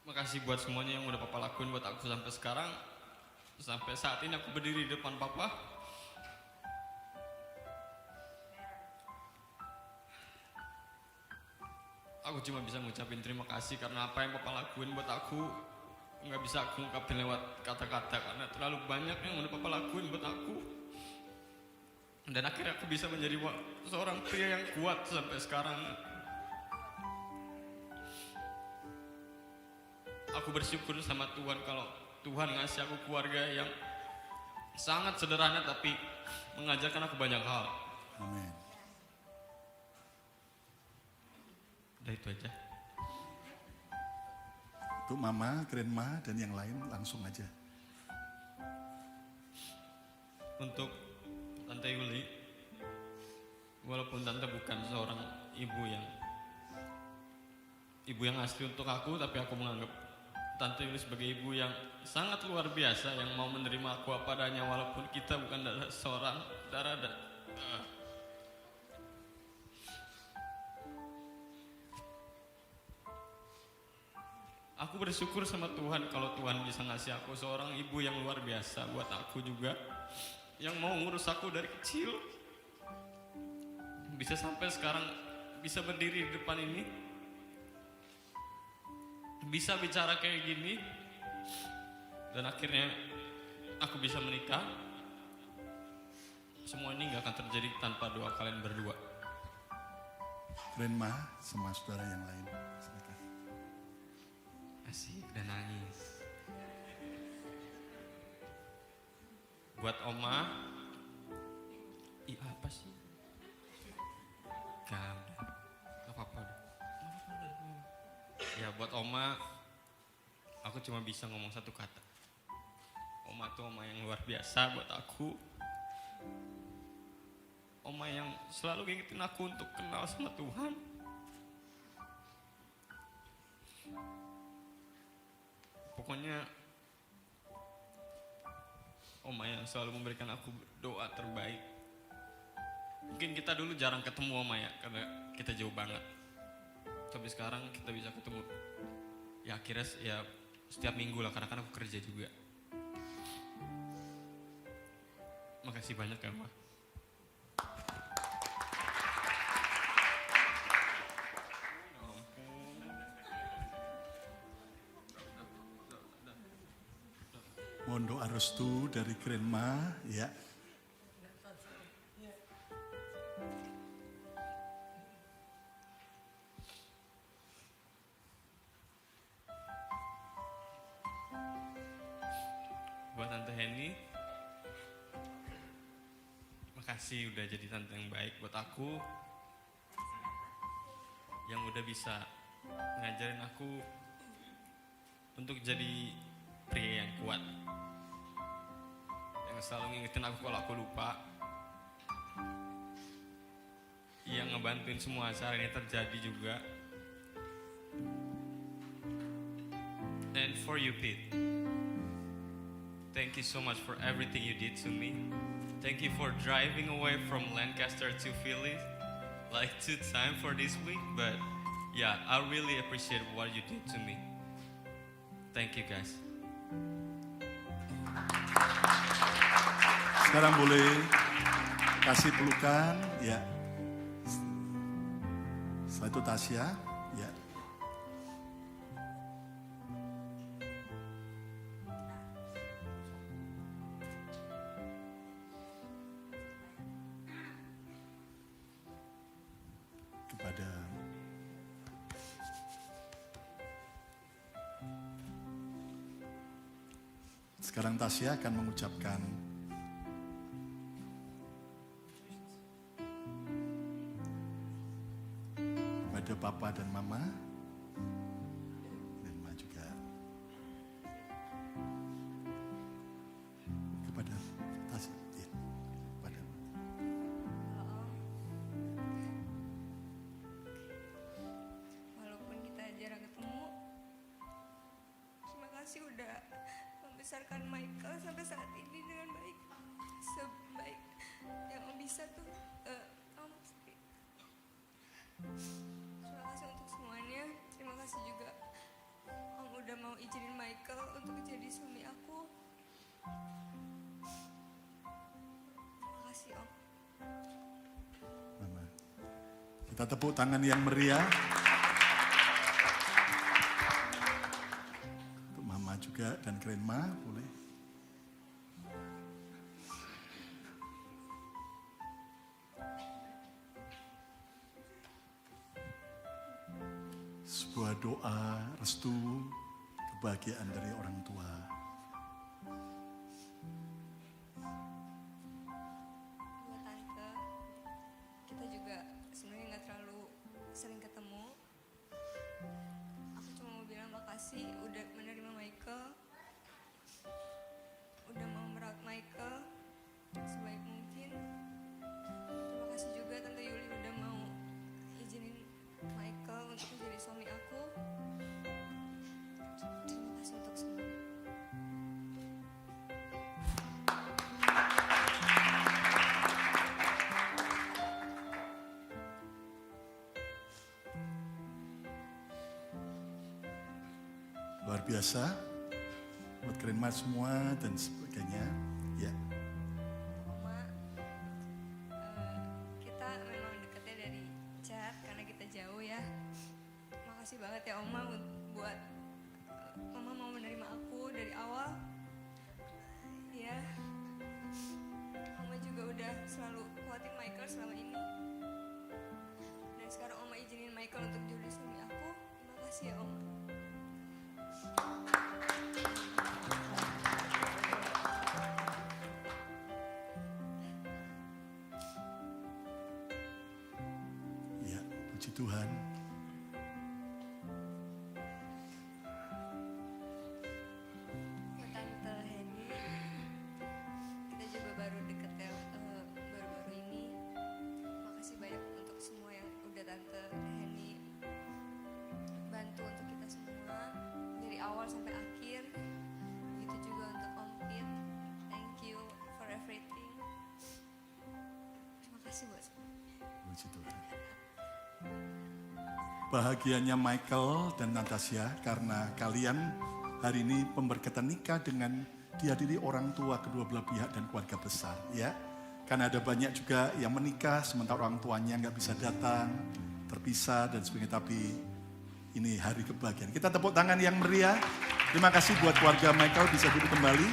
Makasih buat semuanya yang udah papa lakuin buat aku sampai sekarang, sampai saat ini aku berdiri di depan papa. Aku cuma bisa ngucapin terima kasih karena apa yang papa lakuin buat aku nggak bisa aku ungkapin lewat kata-kata karena terlalu banyak yang udah papa lakuin buat aku. Dan akhirnya aku bisa menjadi seorang pria yang kuat sampai sekarang. Aku bersyukur sama Tuhan kalau Tuhan ngasih aku keluarga yang sangat sederhana tapi mengajarkan aku banyak hal. Amin. Udah itu aja. Untuk mama, grandma, dan yang lain langsung aja. Untuk Tante Yuli, walaupun Tante bukan seorang ibu yang asli untuk aku, tapi aku menganggap Tante Yuli sebagai ibu yang sangat luar biasa, yang mau menerima aku apa adanya walaupun kita bukan seorang darah. Aku bersyukur sama Tuhan kalau Tuhan bisa ngasih aku seorang ibu yang luar biasa buat aku juga, yang mau ngurus aku dari kecil, bisa sampai sekarang bisa berdiri di depan ini, bisa bicara kayak gini, dan akhirnya aku bisa menikah. Semua ini gak akan terjadi tanpa doa kalian berdua. Grandma sama saudara yang lain. Silakan. Asik dan nangis. Buat Oma, apa sih? Gak apa-apa udah. Ya buat Oma, aku cuma bisa ngomong satu kata. Oma tuh oma yang luar biasa buat aku. Oma yang selalu ngingetin aku untuk kenal sama Tuhan. Pokoknya Oma yang selalu memberikan aku doa terbaik. Mungkin kita dulu jarang ketemu Oma ya, karena kita jauh banget. Tapi sekarang kita bisa ketemu. Ya akhirnya ya setiap minggu lah, karena kan aku kerja juga. Makasih banyak ya Oma. Mohon doa restu dari Grandma ya. Buat Tante Henny, makasih udah jadi tante yang baik buat aku, yang udah bisa ngajarin aku untuk jadi pria yang kuat, yang selalu ngingetin aku kalau aku lupa, yang ngebantuin semua acara ini terjadi juga. And for you, Pete, thank you so much for everything you did to me. Thank you for driving away from Lancaster to Philly like 2 times for this week. But yeah, I really appreciate what you did to me. Thank you guys. Sekarang boleh kasih pelukan ya. Setelah itu Tasya ya. Kepada sekarang Tasya akan mengucapkan kepada Papa dan Mama, dan Mama juga kepada Tasya ya, kepada Walaupun kita jarang ketemu, terima kasih udah membesarkan Michael sampai saat ini dengan baik, sebaik yang Om bisa tuh. Om, terima kasih untuk semuanya. Terima kasih juga Om udah mau izinin Michael untuk jadi suami aku. Terima kasih Om. Mama. Kita tepuk tangan yang meriah. Untuk Mama juga dan Grandma boleh. Sebuah doa restu kebahagiaan dari orang tua. Buat Tante, kita juga sebenarnya nggak terlalu sering ketemu. Aku cuma mau bilang makasih udah menerima Michael, udah mau merawat Michael sebaik mungkin. Terima kasih juga Tante Yuli udah mau izinin Michael untuk menjadi suami aku. Terima kasih untuk semua. Luar biasa buat Grandma semua dan sebagainya. Ya, Oma, kita memang deketnya dari chat karena kita jauh ya. Makasih banget ya Oma buat Mama mau menerima aku dari awal. Ya, Oma juga udah selalu kuatin Michael selama ini. Dan sekarang Oma izinin Michael untuk jadi suami aku. Terima kasih ya Oma. ya, puji Tuhan. kasih buat semua. Puji Tuhan. Bahagianya Michael dan Natasha karena kalian hari ini pemberkatan nikah dengan dihadiri orang tua kedua belah pihak dan keluarga besar ya. Karena ada banyak juga yang menikah sementara orang tuanya nggak bisa datang, terpisah dan sebagainya, tapi ini hari kebahagiaan. Kita tepuk tangan yang meriah. Terima kasih buat keluarga Michael bisa duduk kembali.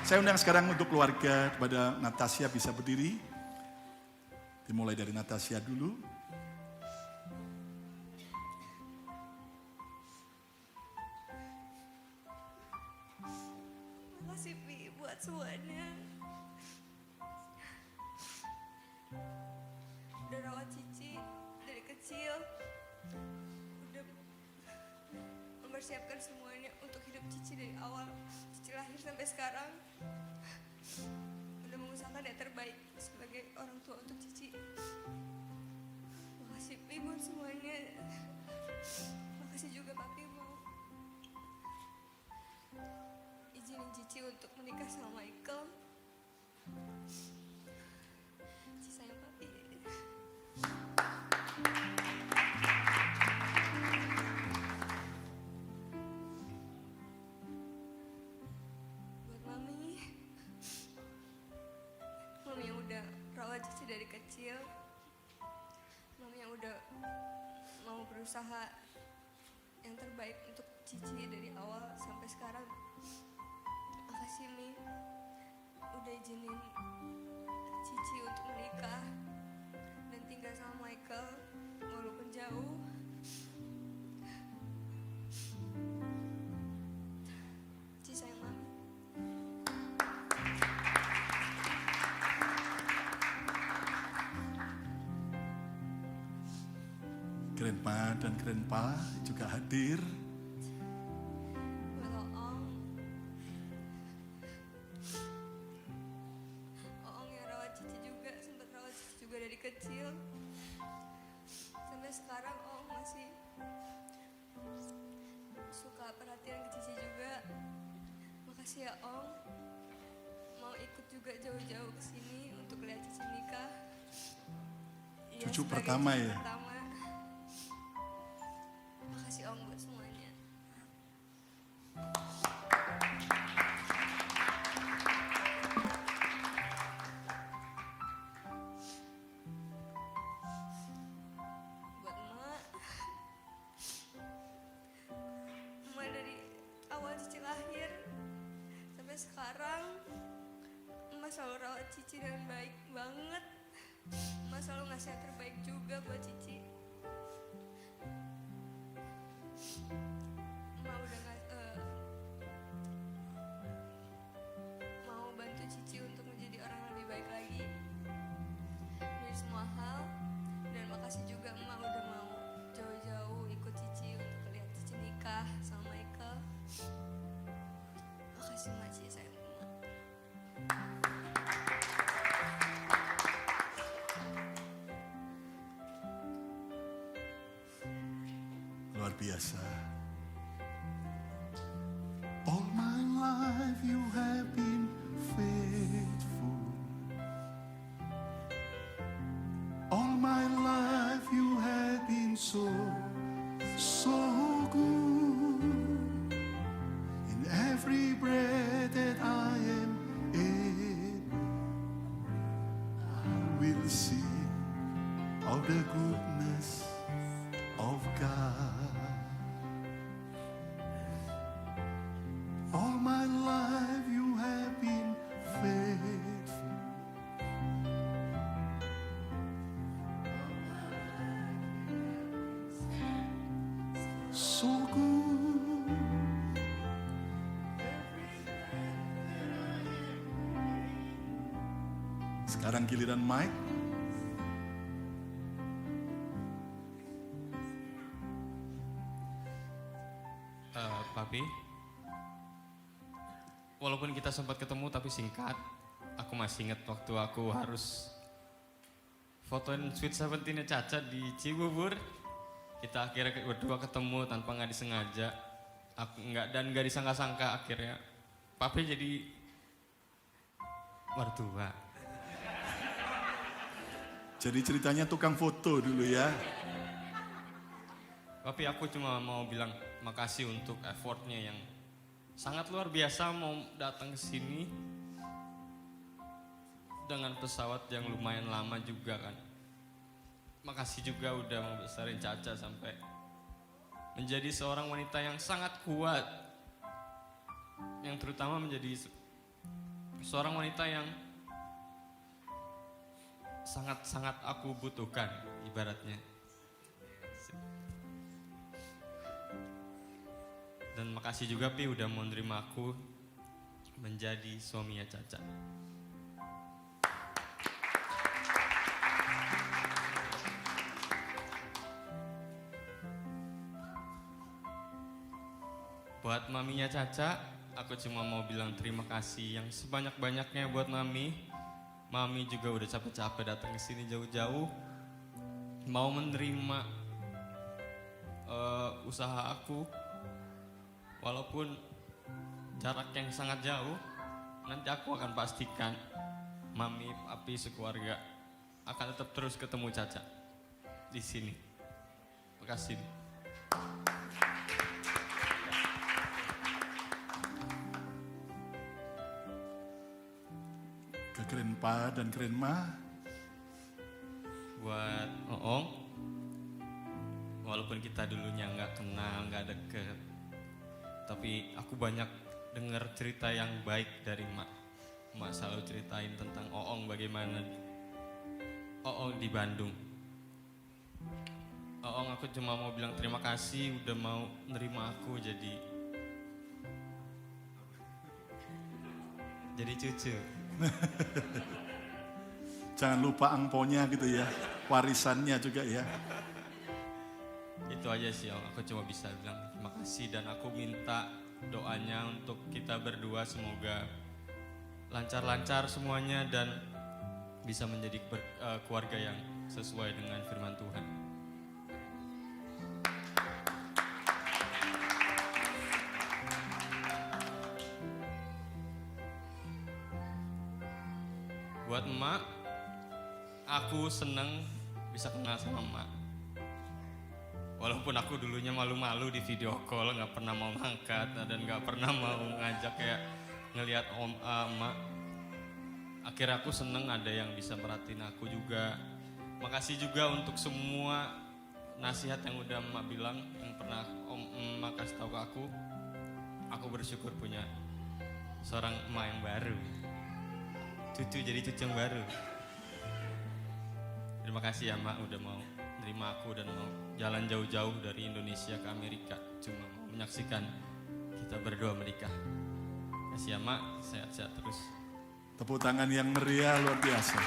Saya undang sekarang untuk keluarga kepada Natasha bisa berdiri. Dimulai dari Natasha dulu. Makasih Pi buat semuanya. Udah rawat Cici dari kecil. Udah mempersiapkan semuanya untuk hidup Cici dari awal Cici lahir sampai sekarang. Udah mengusahakan yang terbaik sebagai orang tua untuk Cici. Makasih Pi buat semuanya. Makasih juga Papi mau izinin Cici untuk menikah sama Michael. Cici sayang Papi. Buat Mami yang udah rawat Cici dari kecil, Mami yang udah mau berusaha yang terbaik untuk Cici dari awal sampai sekarang. Makasih Mi udah izinin Cici untuk menikah dan tinggal sama Michael walaupun jauh. Cici sayang Mami. Grandma dan Grandpa juga hadir. Buat Oong yang rawat Cici juga, sempat rawat Cici juga dari kecil. Sampai sekarang Oong masih suka perhatian ke Cici juga. Makasih ya Oong, mau ikut juga jauh-jauh ke sini untuk lihat Cici nikah. Iya, Cucu sebagai pertama cucu ya? Pertama. Makasih Om buat semuanya. Buat emak dari awal Cici lahir sampai sekarang, emak selalu rawat Cici dengan baik banget. Emak selalu ngasih yang terbaik juga buat Cici. Emak udah mau bantu Cici untuk menjadi orang yang lebih baik lagi dari semua hal. Dan makasih juga emak udah mau jauh-jauh ikut Cici untuk lihat Cici nikah sama Michael. Makasih emak, Cici sayang emak. Luar biasa. All my life you have been faithful. All my life you have been so good. In every breath that I am able, I will sing of the goodness of God. All my life you have been faithful. So good. Sekarang giliran Mike. Papi, walaupun kita sempat ketemu tapi singkat, aku masih ingat waktu aku harus fotoin Sweet Seventeen-nya Caca di Cibubur. Kita akhirnya berdua ketemu tanpa nggak disengaja. Aku nggak disangka-sangka akhirnya Papi jadi mertua. Jadi ceritanya tukang foto dulu ya. Tapi aku cuma mau bilang makasih untuk effortnya yang sangat luar biasa mau datang ke sini dengan pesawat yang lumayan lama juga kan. Makasih juga udah mau besarin Caca sampai menjadi seorang wanita yang sangat kuat, yang terutama menjadi seorang wanita yang sangat-sangat aku butuhkan ibaratnya. Dan makasih juga Pi udah mau nerima aku menjadi suaminya Caca. Buat maminya Caca, aku cuma mau bilang terima kasih yang sebanyak-banyaknya buat Mami. Mami juga udah capek-capek datang ke sini jauh-jauh, mau menerima usaha aku. Walaupun jarak yang sangat jauh, nanti aku akan pastikan Mami, Papi, sekeluarga akan tetap terus ketemu Caca di sini. Makasih. Ke Grandpa dan Grandma. Buat Oong, walaupun kita dulunya nggak kenal, nggak deket, tapi aku banyak dengar cerita yang baik dari Mak. Mak selalu ceritain tentang Oong, bagaimana Oong di Bandung. Oong, aku cuma mau bilang terima kasih udah mau nerima aku jadi cucu. Jangan lupa angponya gitu ya, warisannya juga ya. Itu aja sih Om, aku cuma bisa bilang terima kasih dan aku minta doanya untuk kita berdua semoga lancar-lancar semuanya dan bisa menjadi keluarga yang sesuai dengan firman Tuhan. Buat emak, aku seneng bisa kenal sama emak. Walaupun aku dulunya malu-malu di video call, nggak pernah mau ngangkat dan nggak pernah mau ngajak kayak ngelihat emak. Akhirnya aku seneng ada yang bisa merhatiin aku juga. Makasih juga untuk semua nasihat yang udah emak bilang, yang pernah emak kasih tahu ke aku. Aku bersyukur punya seorang emak yang baru. Cucu jadi cucu yang baru. Terima kasih ya Mak udah mau nerima aku dan mau jalan jauh-jauh dari Indonesia ke Amerika cuma mau menyaksikan kita berdua menikah. Terima kasih ya Mak, sehat-sehat terus. Tepuk tangan yang meriah luar biasa.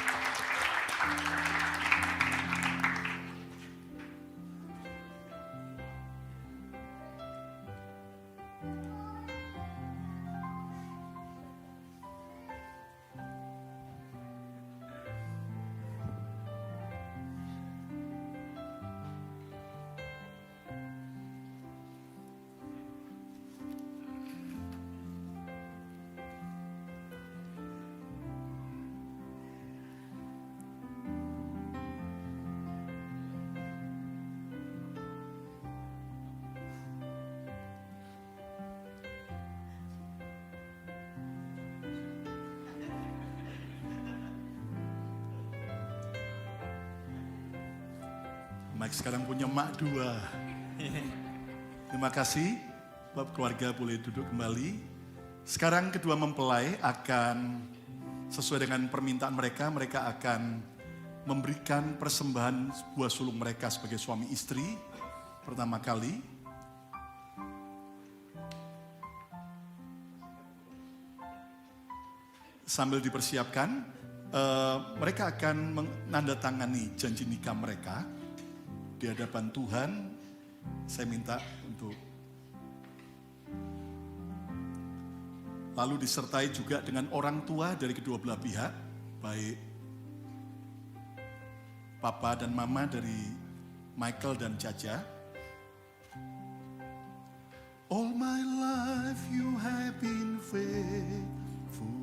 Mike sekarang punya mak dua. Terima kasih, Bapak keluarga boleh duduk kembali. Sekarang kedua mempelai akan sesuai dengan permintaan mereka akan memberikan persembahan sebuah sulung mereka sebagai suami istri pertama kali. Sambil dipersiapkan, mereka akan menandatangani janji nikah mereka. Di hadapan Tuhan, saya minta untuk lalu disertai juga dengan orang tua dari kedua belah pihak, baik Papa dan Mama dari Michael dan Caca. All my life you have been faithful.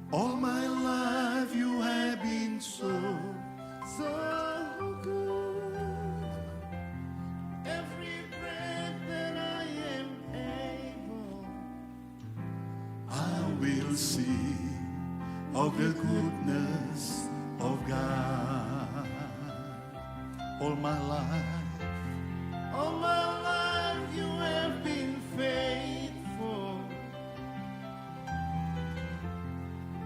All my life you sing of the goodness of God. All my life, All my life you have been faithful.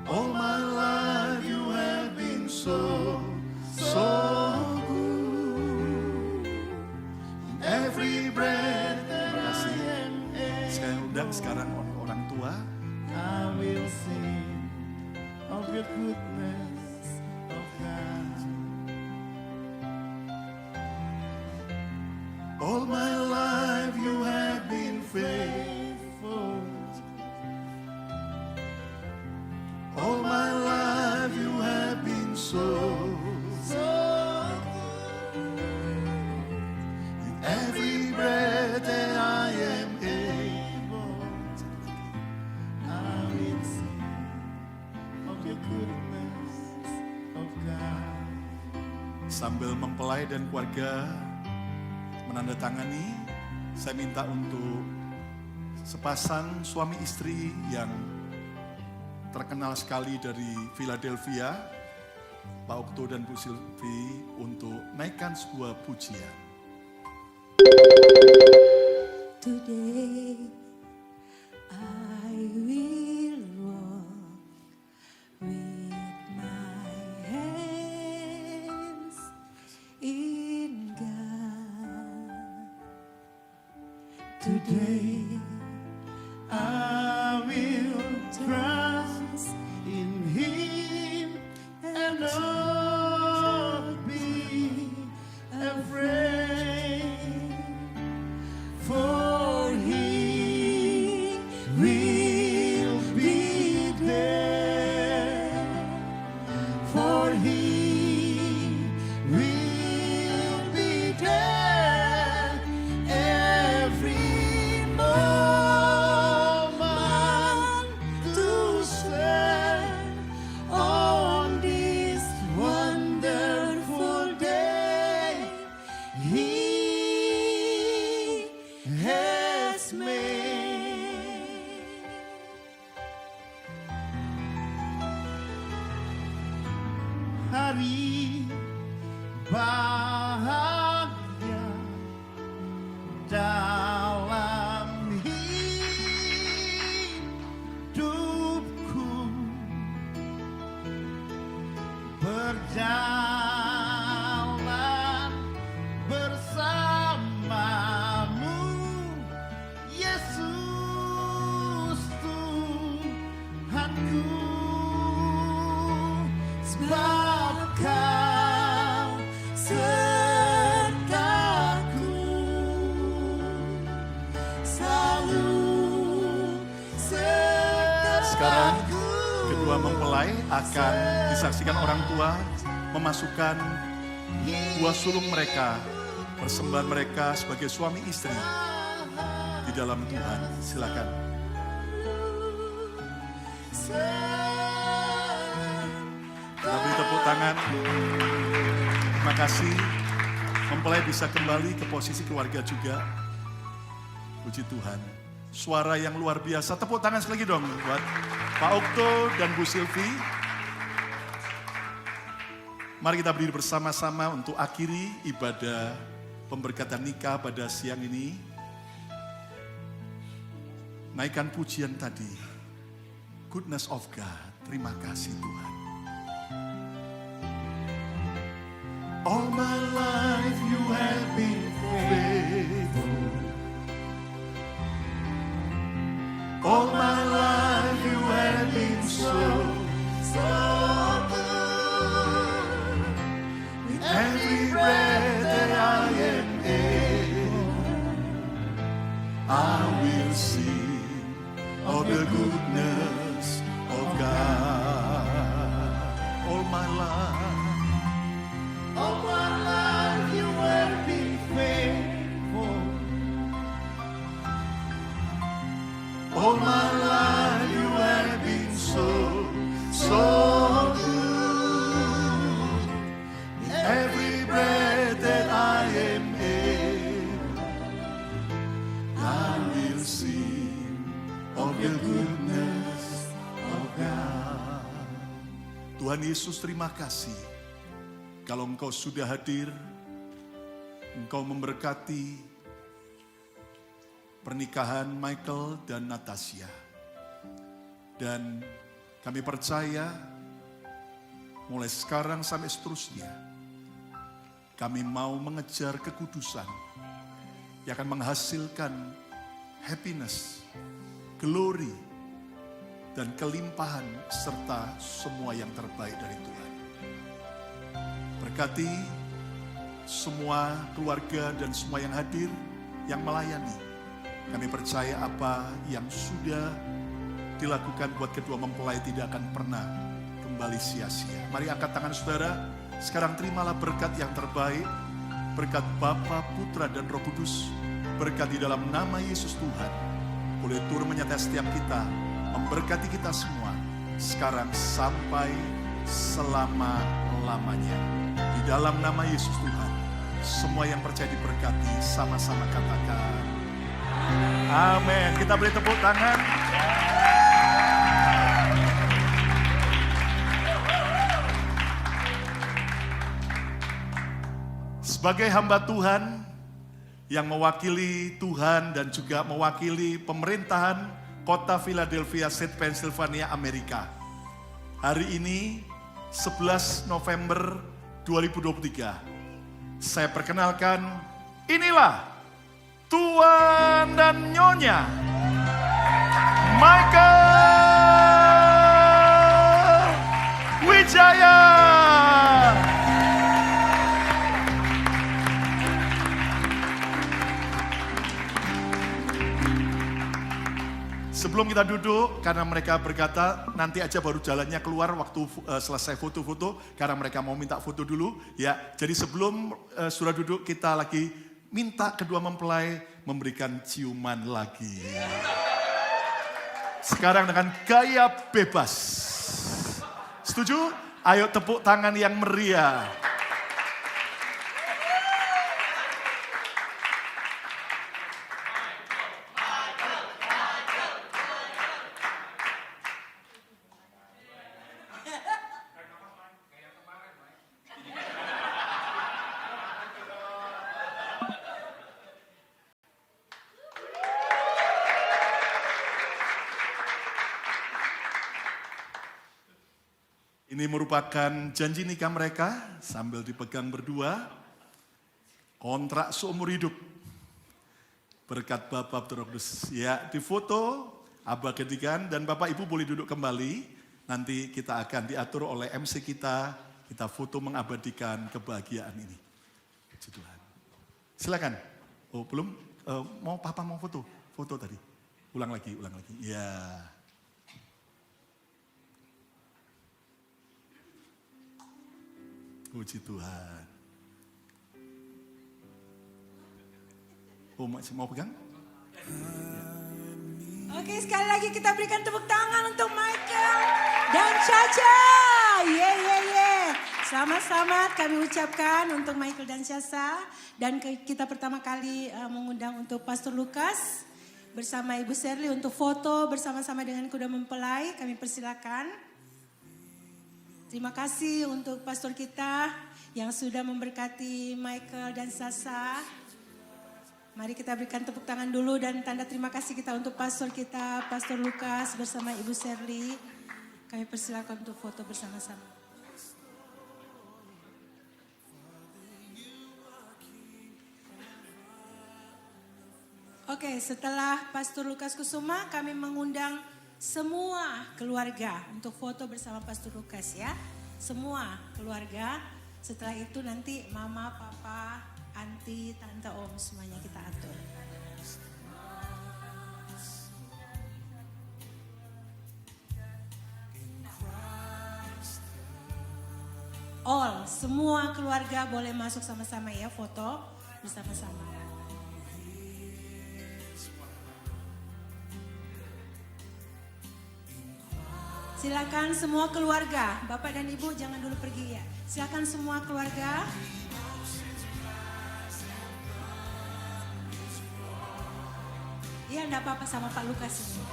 all my life you have been so good. Every breath that I am able, saya undang sekarang orang tua. I will sing of your goodness of God. All my life you have been faithful. All my life you have been so good. In every breath that I am able, I will sing of your goodness of God. sambil mempelai dan keluarga menandatangani, saya minta untuk sepasang suami istri yang terkenal sekali dari Philadelphia, Pak Okto dan Bu Silvi, untuk naikkan sebuah pujian. Today I will walk with my hands in God. Today I will trust in Him and not be afraid, for He will be there, for He will be there every moment to share on this wonderful day He has made. Hari bahagia dalam hidupku, berjalan bersamamu, Yesus Tuhanku, sebab Kau sertaku, selalu sertaku. Sekarang kedua mempelai akan disaksikan orang tua memasukkan buah sulung mereka, persembahan mereka sebagai suami istri di dalam Tuhan. Silakan. Kita beri tepuk tangan. Terima kasih. Mempelai bisa kembali ke posisi keluarga juga. Puji Tuhan. Suara yang luar biasa. Tepuk tangan sekali lagi dong buat Pak Okto dan Bu Silvi. Mari kita berdiri bersama-sama untuk akhiri ibadah pemberkatan nikah pada siang ini. Naikkan pujian tadi. Goodness of God. Terima kasih Tuhan. All my life you have been faithful. All my life you have been so good. With every breath that I am able, I will sing of the goodness of God. All my life, all my life you have been faithful. all my life you have been so good. In every breath that I am able, I will sing of the goodness of God. Tuhan Yesus, terima kasih. Kalau Engkau sudah hadir, Engkau memberkati pernikahan Michael dan Natasha. Dan kami percaya mulai sekarang sampai seterusnya, kami mau mengejar kekudusan yang akan menghasilkan happiness, glory, dan kelimpahan serta semua yang terbaik dari Tuhan. Berkati semua keluarga dan semua yang hadir, yang melayani. Kami percaya apa yang sudah dilakukan buat kedua mempelai tidak akan pernah kembali sia-sia. Mari angkat tangan saudara, sekarang terimalah berkat yang terbaik, berkat Bapa, Putra, dan Roh Kudus, berkat di dalam nama Yesus Tuhan, boleh turun menyertai setiap kita, memberkati kita semua, sekarang sampai selama-lamanya. Di dalam nama Yesus Tuhan, semua yang percaya diberkati, sama-sama katakan, amin. Kita beri tepuk tangan. Sebagai hamba Tuhan yang mewakili Tuhan dan juga mewakili pemerintahan kota Philadelphia, State Pennsylvania, Amerika. Hari ini 11 November 2023. Saya perkenalkan, inilah Tuan dan Nyonya Michael Wijaya. Sebelum kita duduk, karena mereka berkata nanti aja baru jalannya keluar waktu selesai foto-foto, karena mereka mau minta foto dulu. Ya, jadi sebelum sudah duduk, kita lagi minta kedua mempelai memberikan ciuman lagi. Sekarang dengan gaya bebas. Setuju? Ayo tepuk tangan yang meriah. Ini merupakan janji nikah mereka sambil dipegang berdua. Kontrak seumur hidup. Berkat Bapak Terus. Ya, difoto, Abah ketikan dan Bapak Ibu boleh duduk kembali. Nanti kita akan diatur oleh MC kita foto mengabadikan kebahagiaan ini. Puji Tuhan. Silakan. Oh, belum mau Papa mau foto? Foto tadi. Ulang lagi. Ya. Puji Tuhan. Oh, masih mau pegang? Oke, sekali lagi kita berikan tepuk tangan untuk Michael dan Caca. Sama-sama kami ucapkan untuk Michael dan Caca. Dan kita pertama kali mengundang untuk Pastor Lukas bersama Ibu Shirley untuk foto bersama-sama dengan kedua mempelai. Kami persilakan. Terima kasih untuk pastor kita yang sudah memberkati Michael dan Sasa. Mari kita berikan tepuk tangan dulu dan tanda terima kasih kita untuk pastor kita, Pastor Lukas bersama Ibu Shirley. Kami persilakan untuk foto bersama-sama. Oke, setelah Pastor Lukas Kusuma, kami mengundang semua keluarga untuk foto bersama Pastor Lukas ya. Semua keluarga. Setelah itu nanti mama, papa, anti, tante, om semuanya kita atur. All, semua keluarga boleh masuk sama-sama ya foto bersama-sama. Silakan semua keluarga, Bapak dan Ibu jangan dulu pergi ya. Silakan semua keluarga. Iya, enggak apa-apa sama Pak Lukas ini.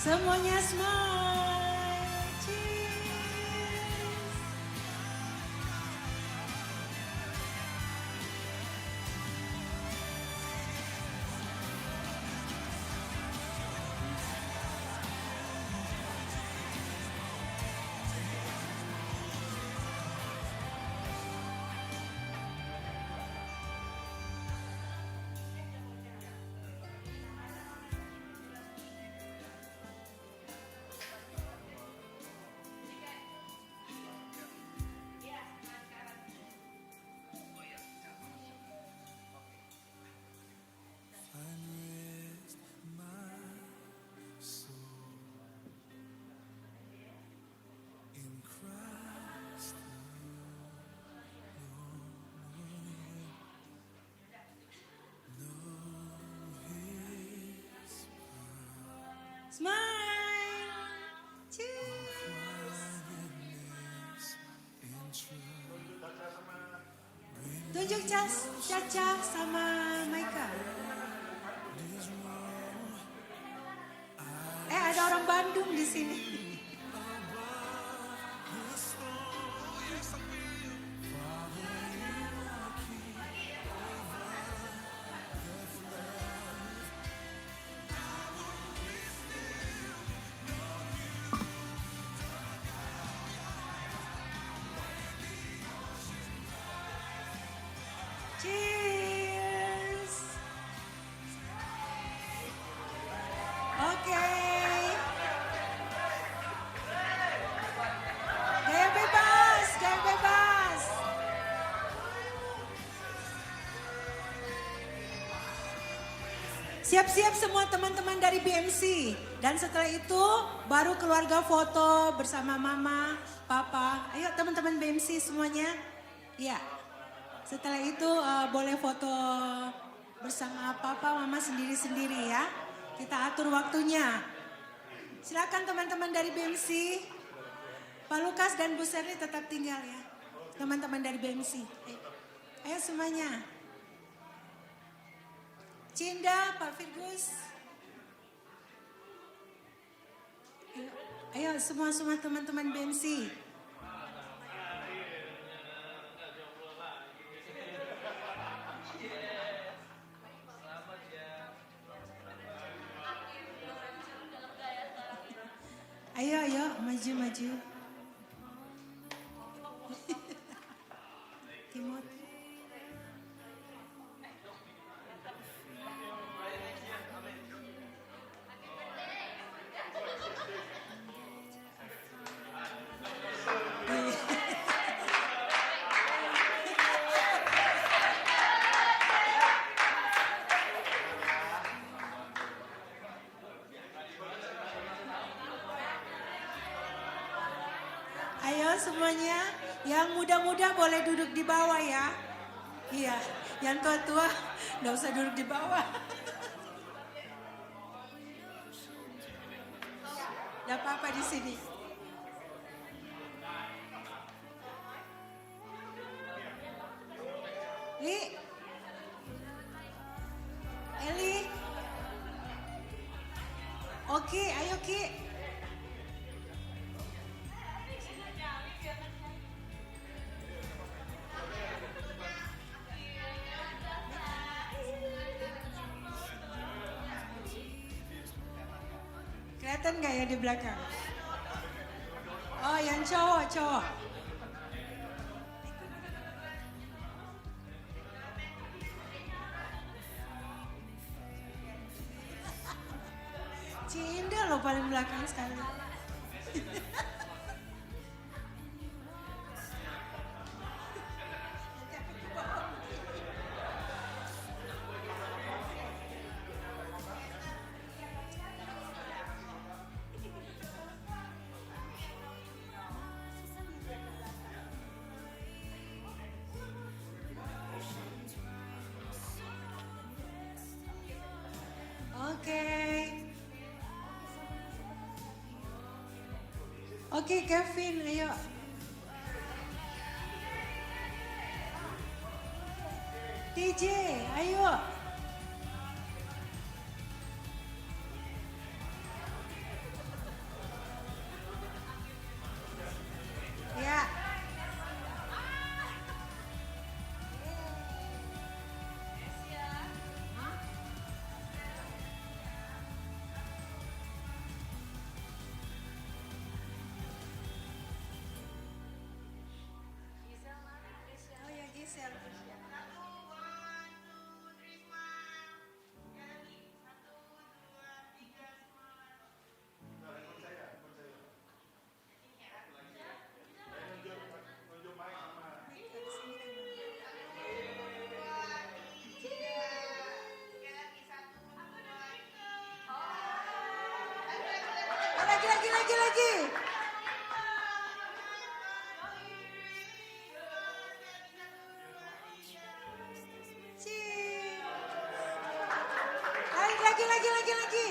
Semuanya smile. Cheers. Smile. Cheers. Tunjuk Caca sama Maika. Ada orang Bandung di sini. Cheers. Oke. Gaya bebas, gaya bebas. Siap-siap semua teman-teman dari BMC. Dan setelah itu baru keluarga foto bersama mama, papa. Ayo teman-teman BMC semuanya. Iya. Setelah itu boleh foto bersama papa, mama sendiri-sendiri ya. Kita atur waktunya. Silakan teman-teman dari BMC. Pak Lukas dan Bu Serli tetap tinggal ya. Teman-teman dari BMC. Ayo semuanya. Cinda, Pak Firgus. Ayo semua teman-teman BMC. Ayo, maju. Timot. Ayo semuanya, yang muda-muda boleh duduk di bawah ya. Iya, yang tua-tua nggak usah duduk di bawah. Gak apa-apa di sini. Li, Eli, oke, ayo Ki. Kelihatan nggak ya di belakang? Oh, yang cowok. Cinda loh paling belakang sekali. Oke, Kevin, ayo. TJ, ayo. selfie. Lagi. Lagi.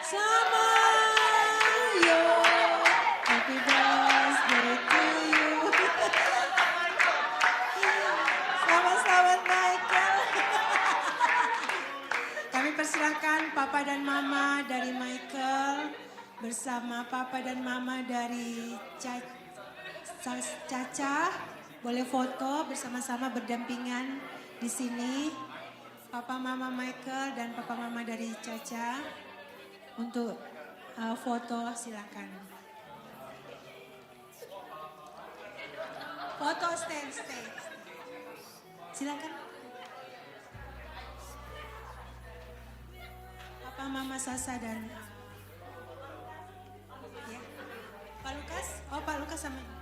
Sama yo, happy birthday to you. Selamat Michael. Kami persilakan Papa dan Mama dari Michael bersama Papa dan Mama dari Caca boleh foto bersama-sama berdampingan di sini. Papa Mama Michael dan Papa Mama dari Caca untuk foto silakan. Foto stay. Silakan. Papa Mama Sasa dan ya. Pak Lukas? Oh, Pak Lukas sama Bu.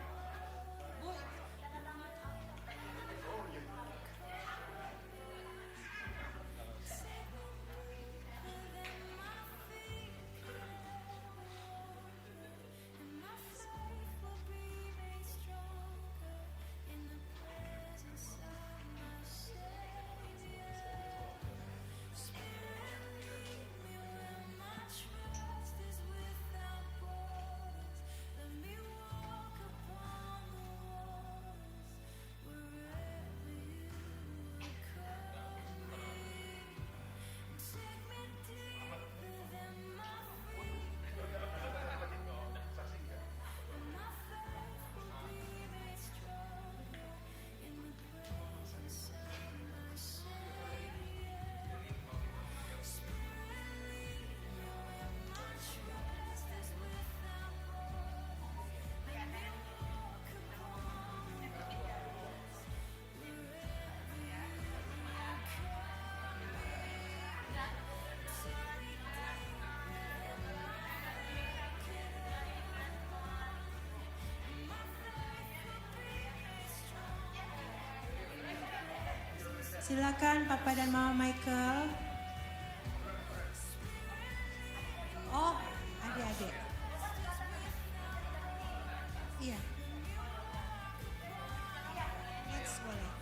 Silakan Papa dan Mama Michael. Oh, adik-adik. Iya. Next boleh.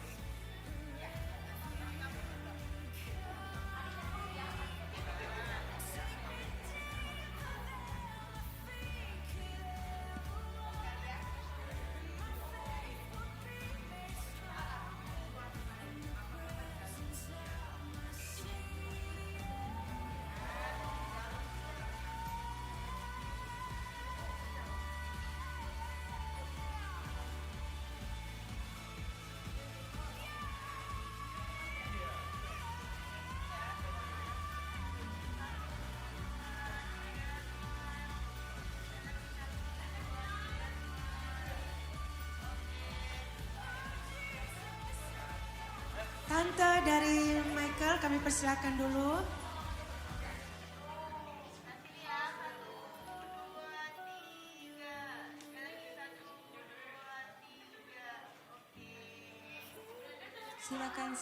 Tante dari Michael kami persilakan dulu. Silakan.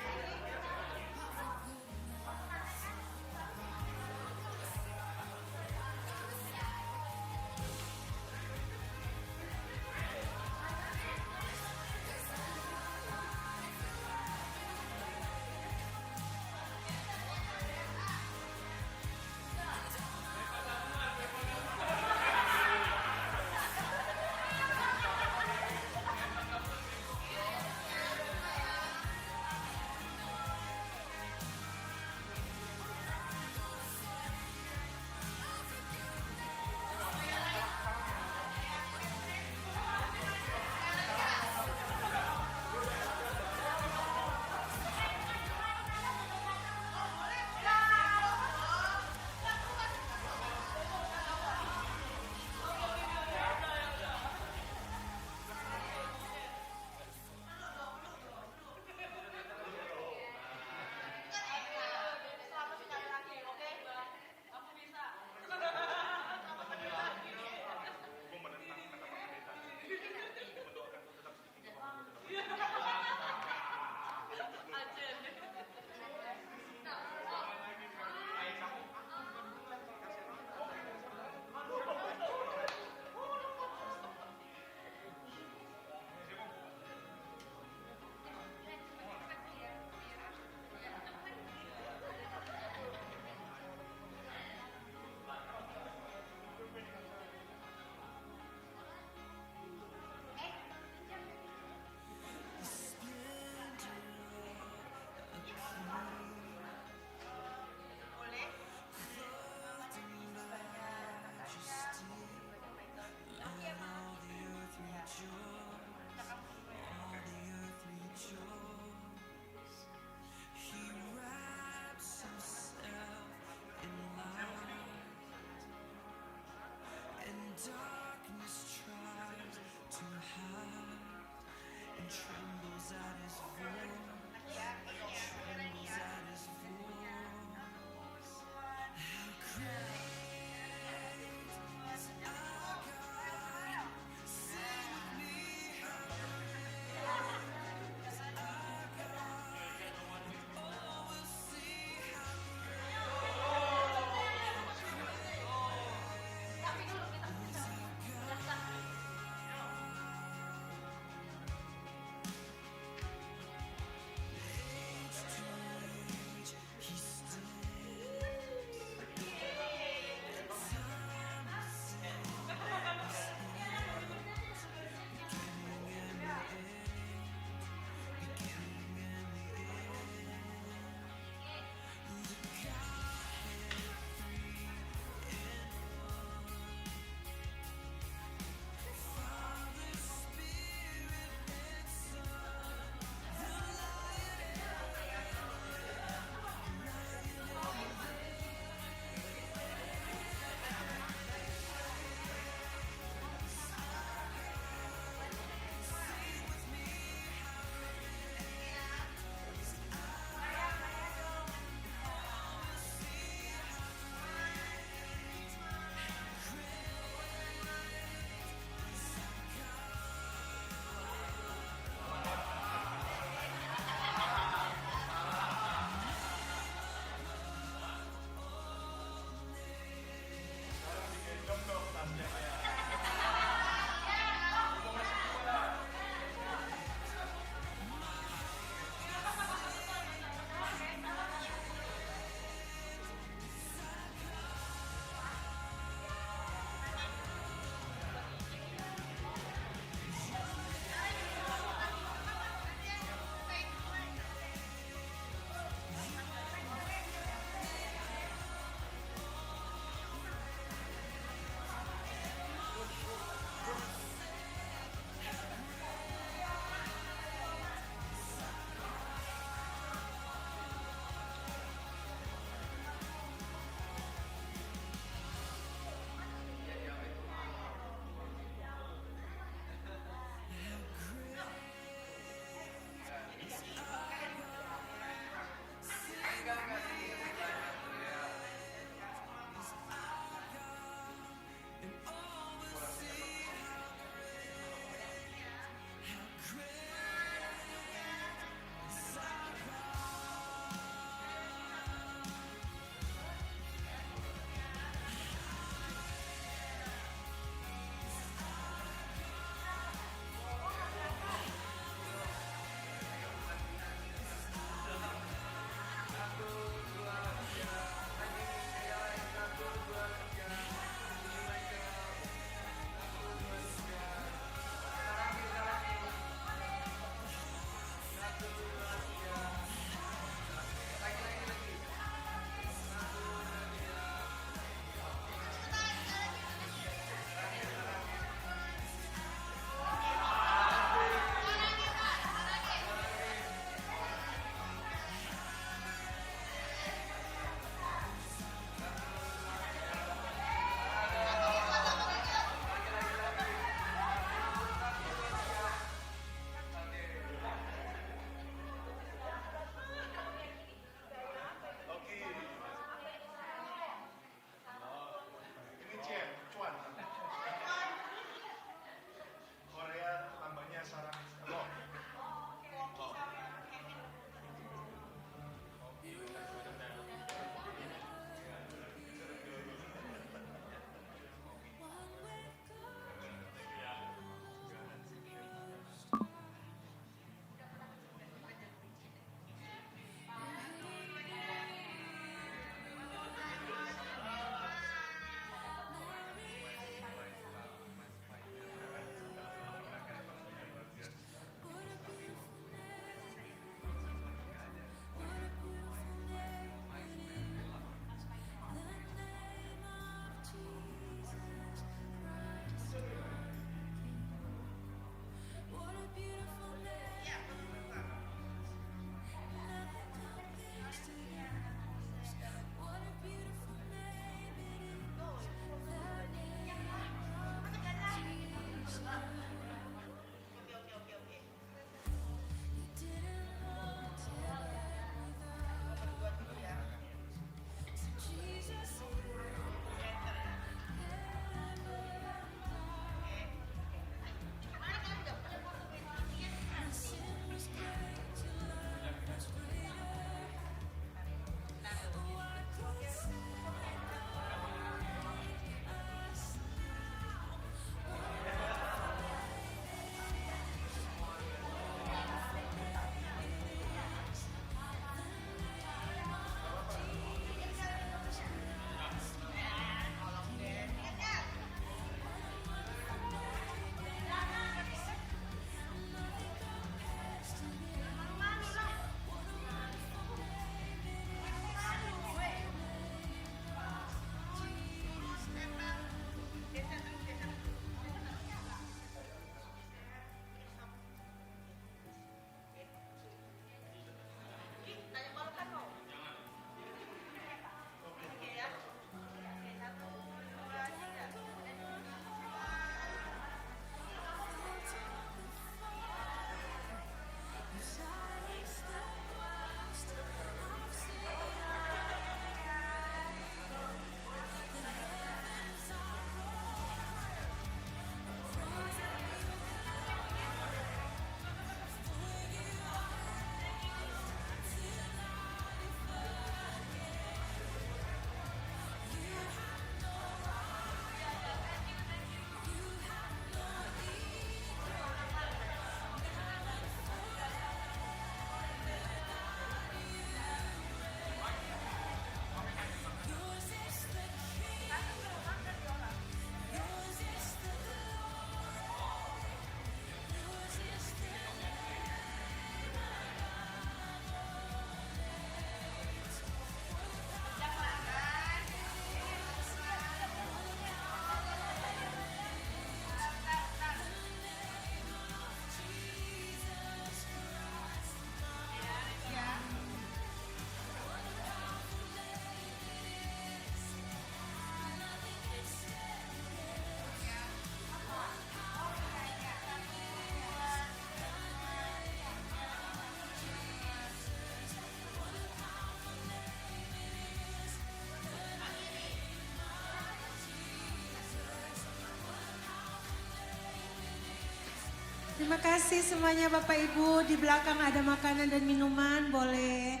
Terima kasih semuanya Bapak Ibu. Di belakang ada makanan dan minuman, boleh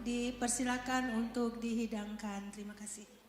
dipersilakan untuk dihidangkan. Terima kasih.